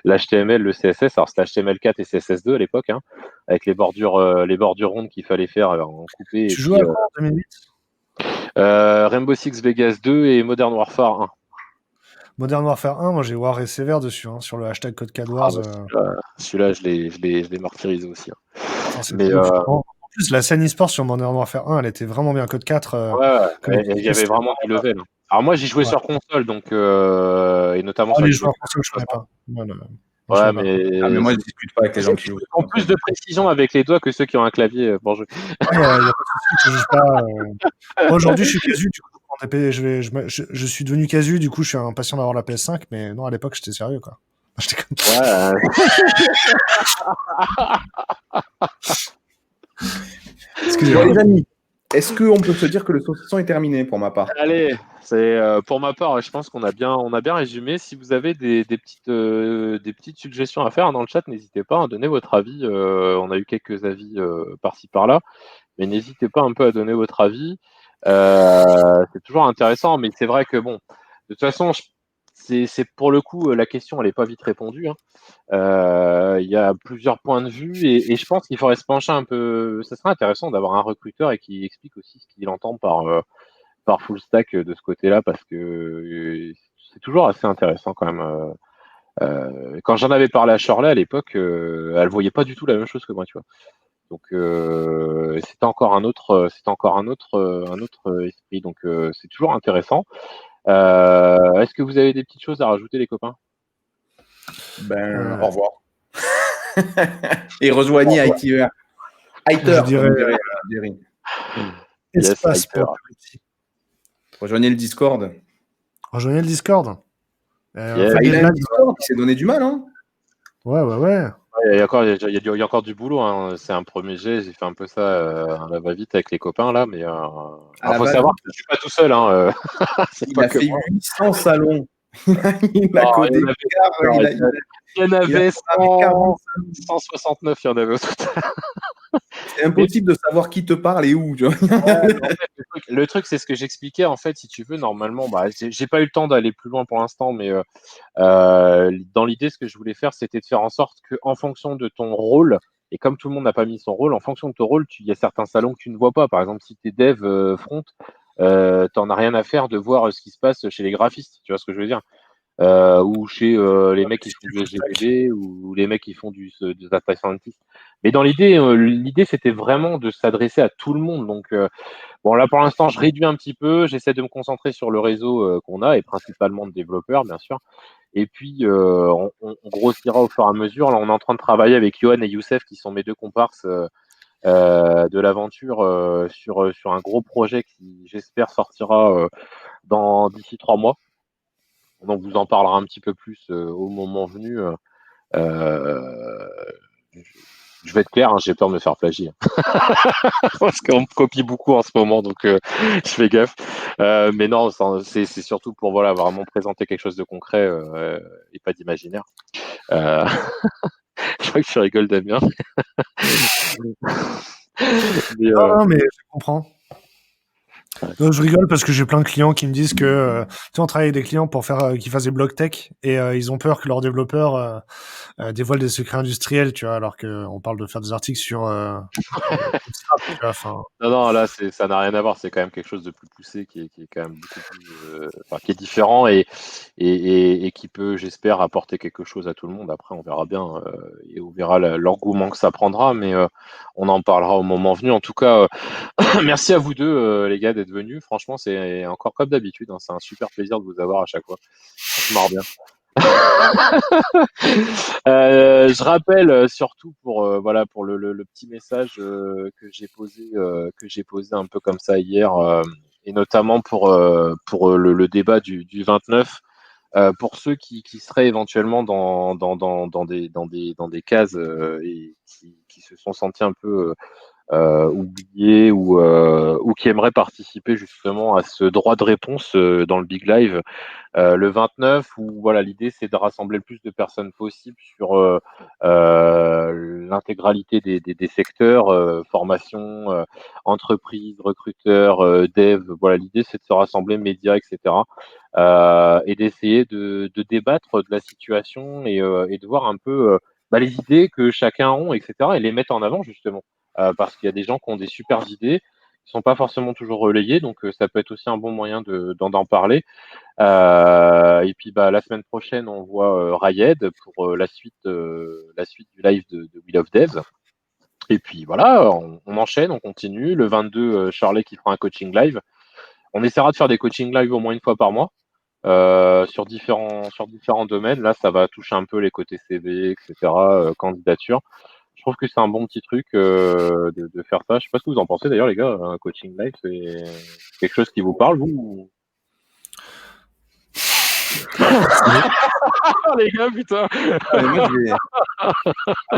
[SPEAKER 1] l'HTML, le CSS. Alors, c'était HTML4 et CSS2 à l'époque, hein, avec les bordures rondes qu'il fallait faire en coupé.
[SPEAKER 2] Tu jouais à quoi en 2008
[SPEAKER 1] Rainbow Six Vegas 2 et Modern Warfare 1.
[SPEAKER 2] Modern Warfare 1, moi j'ai War et sévère dessus, hein, sur le hashtag CodeCadWars.
[SPEAKER 1] Celui-là, je l'ai martyrisé aussi. Hein.
[SPEAKER 2] Enfin, mais en plus, la scène e-sport sur Modern Warfare 1, elle était vraiment bien. Code 4.
[SPEAKER 1] Il y avait vraiment du level. Alors moi, j'y jouais sur console, donc et notamment sur
[SPEAKER 2] les joueurs console, je connais pas.
[SPEAKER 3] mais moi, je discute pas avec les gens qui jouent.
[SPEAKER 1] Ils ont plus de précision avec les doigts que ceux qui ont un clavier pour jouer.
[SPEAKER 2] Il y a pas de souci, je joue pas. Moi, aujourd'hui, je suis casu, du coup, je suis devenu casu, du coup, je suis impatient d'avoir la PS5, mais non, à l'époque, j'étais sérieux, quoi. J'étais comme...
[SPEAKER 3] Excusez-moi, les amis. Est-ce qu'on peut se dire que le saucisson est terminé pour ma part?
[SPEAKER 1] Allez, c'est pour ma part, je pense qu'on a bien résumé. Si vous avez des petites suggestions à faire dans le chat, n'hésitez pas à donner votre avis. On a eu quelques avis par-ci par-là, mais n'hésitez pas un peu à donner votre avis. C'est toujours intéressant, mais c'est vrai que bon, de toute façon, c'est pour le coup la question, elle n'est pas vite répondue. Hein. Il y a plusieurs points de vue et je pense qu'il faudrait se pencher un peu. Ça serait intéressant d'avoir un recruteur et qui explique aussi ce qu'il entend par full stack de ce côté-là parce que c'est toujours assez intéressant quand même. Quand j'en avais parlé à Shirley à l'époque, elle voyait pas du tout la même chose que moi, tu vois. Donc c'était encore un autre esprit. Donc c'est toujours intéressant. Est-ce que vous avez des petites choses à rajouter, les copains?
[SPEAKER 3] Au revoir. Et rejoignez ITER.
[SPEAKER 2] Espace pour
[SPEAKER 3] rejoignez le Discord.
[SPEAKER 2] Rejoignez le Discord.
[SPEAKER 3] Il a un Discord qui s'est donné du mal, hein.
[SPEAKER 2] Ouais.
[SPEAKER 1] Il y a encore du boulot. Hein. C'est un premier jet. J'ai fait un peu ça à la va-vite avec les copains là, mais il faut savoir que je suis pas tout seul. Hein.
[SPEAKER 3] Il a fait 800 salons. Il a codé.
[SPEAKER 1] Il y en avait 169. Il y en avait au total.
[SPEAKER 3] C'est impossible de savoir qui te parle et où. Tu vois.
[SPEAKER 1] Le truc, c'est ce que j'expliquais en fait. Si tu veux, normalement, j'ai pas eu le temps d'aller plus loin pour l'instant, mais dans l'idée, ce que je voulais faire, c'était de faire en sorte que, en fonction de ton rôle, et comme tout le monde n'a pas mis son rôle, en fonction de ton rôle, il y a certains salons que tu ne vois pas. Par exemple, si tu es dev front, t'en as rien à faire de voir ce qui se passe chez les graphistes. Tu vois ce que je veux dire? ou chez les mecs qui font du SGBD ou les mecs qui font du data scientist. Mais dans l'idée c'était vraiment de s'adresser à tout le monde. Donc bon, là pour l'instant je réduis un petit peu, j'essaie de me concentrer sur le réseau qu'on a et principalement de développeurs bien sûr. Et puis on grossira au fur et à mesure. Là on est en train de travailler avec Johan et Youssef qui sont mes deux comparses de l'aventure sur un gros projet qui j'espère sortira d'ici 3 mois. Donc vous en parlera un petit peu plus au moment venu. Je vais être clair, hein, j'ai peur de me faire plagier. Parce qu'on me copie beaucoup en ce moment, donc je fais gaffe. Mais non, c'est surtout pour voilà, vraiment présenter quelque chose de concret et pas d'imaginaire. Je crois que tu rigoles, Damien.
[SPEAKER 2] Non, mais je comprends. Non, je rigole parce que j'ai plein de clients qui me disent que tu sais, on travaille avec des clients pour faire qu'ils fassent des blogs tech et ils ont peur que leurs développeurs dévoilent des secrets industriels, tu vois, alors qu'on parle de faire des articles sur tu vois, enfin,
[SPEAKER 1] Non, là, ça n'a rien à voir. C'est quand même quelque chose de plus poussé qui est quand même beaucoup plus, qui est différent et qui peut, j'espère, apporter quelque chose à tout le monde. Après, on verra bien et on verra l'engouement que ça prendra, mais on en parlera au moment venu. En tout cas, merci à vous deux, les gars, d'être venus. Franchement, c'est encore comme d'habitude, hein. C'est un super plaisir de vous avoir à chaque fois. On se marre bien. Je rappelle surtout pour voilà pour le petit message que j'ai posé un peu comme ça hier et notamment pour le débat du 29 pour ceux qui seraient éventuellement dans des cases et qui se sont sentis un peu oubliés ou qui aimeraient participer justement à ce droit de réponse dans le Big Live le 29 où voilà l'idée c'est de rassembler le plus de personnes possible sur l'intégralité des secteurs formation entreprise recruteurs dev voilà l'idée c'est de se rassembler médias etc et d'essayer de débattre de la situation et de voir un peu les idées que chacun a etc et les mettre en avant justement parce qu'il y a des gens qui ont des super idées qui sont pas forcément toujours relayées donc ça peut être aussi un bon moyen d'en parler et puis la semaine prochaine, on voit Rayed pour la suite du live de Wheel of Dev. Et puis voilà, on enchaîne, on continue. Le 22, Charlet qui fera un coaching live. On essaiera de faire des coaching live au moins une fois par mois sur différents domaines. Là, ça va toucher un peu les côtés CV, etc., candidature. Je trouve que c'est un bon petit truc de faire ça. Je sais pas ce que vous en pensez d'ailleurs, les gars. Un coaching live, c'est quelque chose qui vous parle, vous les gars, putain.
[SPEAKER 3] Moi,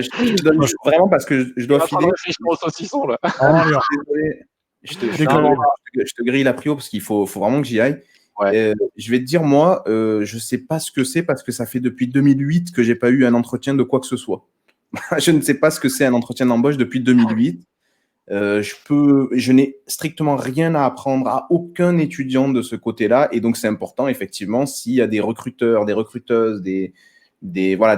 [SPEAKER 3] je donne vraiment parce que je dois filer.
[SPEAKER 1] Au saucisson, là.
[SPEAKER 3] Désolé. Je te grille la prio parce qu'il faut vraiment que j'y aille.
[SPEAKER 1] Ouais.
[SPEAKER 3] Je vais te dire, moi, je sais pas ce que c'est parce que ça fait depuis 2008 que j'ai pas eu un entretien de quoi que ce soit. Je ne sais pas ce que c'est un entretien d'embauche depuis 2008. Je n'ai strictement rien à apprendre à aucun étudiant de ce côté-là. Et donc, c'est important, effectivement, s'il y a des recruteurs, des recruteuses, des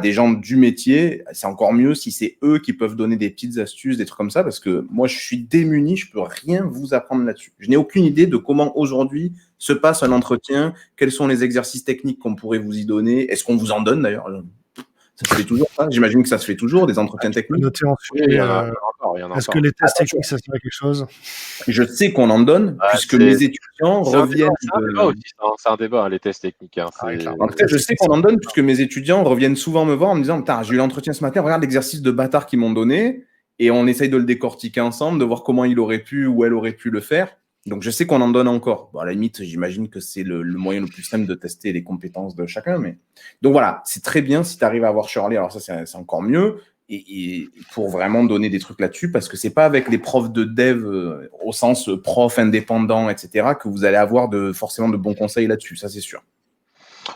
[SPEAKER 3] gens du métier, c'est encore mieux si c'est eux qui peuvent donner des petites astuces, des trucs comme ça, parce que moi, je suis démuni, je peux rien vous apprendre là-dessus. Je n'ai aucune idée de comment aujourd'hui se passe un entretien, quels sont les exercices techniques qu'on pourrait vous y donner, est-ce qu'on vous en donne d'ailleurs? Ça se fait toujours, ça. J'imagine que ça se fait toujours, des entretiens techniques.
[SPEAKER 2] Noter ensuite, est-ce que les tests techniques, ça sert à quelque chose?
[SPEAKER 3] Je sais qu'on en donne, puisque mes étudiants reviennent.
[SPEAKER 1] C'est un débat, les tests techniques. Hein,
[SPEAKER 3] en tout cas, je sais qu'on en donne, puisque mes étudiants reviennent souvent me voir en me disant j'ai eu l'entretien ce matin, regarde l'exercice de bâtard qu'ils m'ont donné, et on essaye de le décortiquer ensemble, de voir comment il aurait pu ou elle aurait pu le faire. Donc, je sais qu'on en donne encore. Bon, à la limite, j'imagine que c'est le moyen le plus simple de tester les compétences de chacun. Mais... Donc, voilà, c'est très bien si tu arrives à avoir Shirley. Alors, ça, c'est encore mieux. Et pour vraiment donner des trucs là-dessus, parce que c'est pas avec les profs de dev au sens prof indépendant, etc., que vous allez avoir forcément de bons conseils là-dessus. Ça, c'est sûr.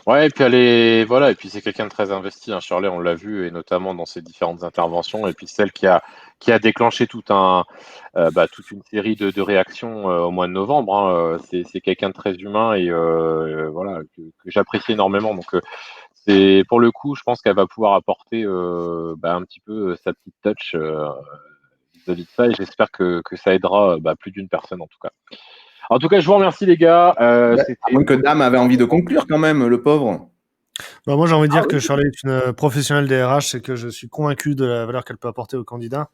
[SPEAKER 1] Ouais, et puis voilà, et puis c'est quelqu'un de très investi, hein, Shirley, on l'a vu, et notamment dans ses différentes interventions, et puis celle qui a déclenché toute une série de réactions au mois de novembre. Hein, c'est quelqu'un de très humain et voilà que j'apprécie énormément. Donc c'est pour le coup, je pense qu'elle va pouvoir apporter un petit peu sa petite touch vis-à-vis de ça, et j'espère que ça aidera plus d'une personne en tout cas. En tout cas, je vous remercie les gars.
[SPEAKER 3] À moins que Dame avait envie de conclure quand même, le pauvre.
[SPEAKER 2] Bah, moi, j'ai envie de dire que Shirley est une professionnelle des RH, c'est que je suis convaincu de la valeur qu'elle peut apporter aux candidats.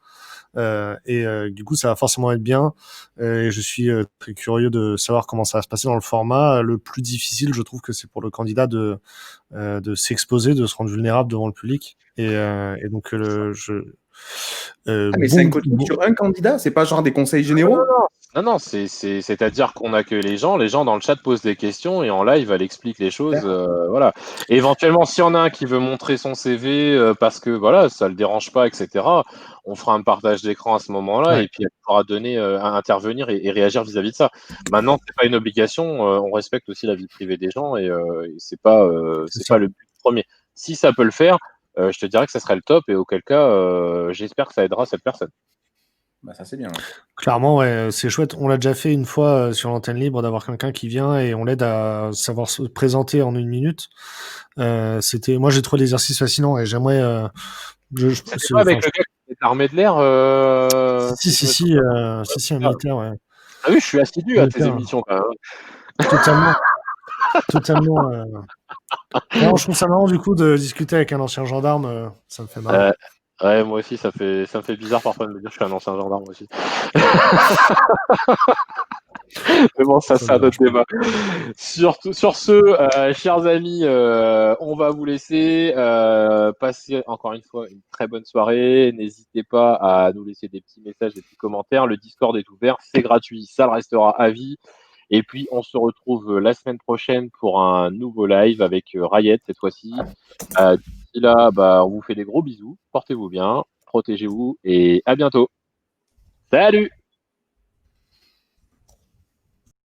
[SPEAKER 2] Du coup, ça va forcément être bien. Et je suis très curieux de savoir comment ça va se passer dans le format. Le plus difficile, je trouve que c'est pour le candidat de s'exposer, de se rendre vulnérable devant le public. Donc,
[SPEAKER 3] Ah, mais c'est un coaching sur un candidat, c'est pas genre des conseils généraux?
[SPEAKER 1] Non, c'est-à-dire qu'on accueille les gens dans le chat posent des questions et en live, elle explique les choses, voilà. Et éventuellement, s'il y en a un qui veut montrer son CV parce que voilà, ça le dérange pas, etc., on fera un partage d'écran à ce moment-là
[SPEAKER 2] Ouais.
[SPEAKER 1] et puis elle pourra donner, intervenir et réagir vis-à-vis de ça. Maintenant, c'est pas une obligation, on respecte aussi la vie privée des gens et c'est pas
[SPEAKER 2] ça.
[SPEAKER 1] le but premier. Si ça peut le faire, je te dirais que ça serait le top et auquel cas, j'espère que ça aidera cette personne.
[SPEAKER 3] Bah, ça, c'est bien. Ouais.
[SPEAKER 2] Clairement, ouais, c'est chouette. On l'a déjà fait une fois sur l'antenne libre d'avoir quelqu'un qui vient et on l'aide à savoir se présenter en 1 minute. Moi, j'ai trouvé l'exercice fascinant et j'aimerais.
[SPEAKER 1] C'était pas avec le gars qui était armé de l'air
[SPEAKER 2] Si, un militaire, ouais.
[SPEAKER 1] Ah oui, je suis assidu à tes émissions quand même.
[SPEAKER 2] Totalement. Non, je trouve ça marrant du coup de discuter avec un ancien gendarme. Ça me fait marrer.
[SPEAKER 1] Ouais, moi aussi, ça me fait bizarre parfois de me dire que je suis un ancien gendarme aussi. Mais bon, ça c'est un autre débat. Sur ce, chers amis, on va vous laisser passer encore une fois une très bonne soirée. N'hésitez pas à nous laisser des petits messages, des petits commentaires. Le Discord est ouvert, c'est gratuit, ça le restera à vie. Et puis, on se retrouve la semaine prochaine pour un nouveau live avec Riot cette fois-ci. D'ici là, on vous fait des gros bisous. Portez-vous bien, protégez-vous et à bientôt. Salut!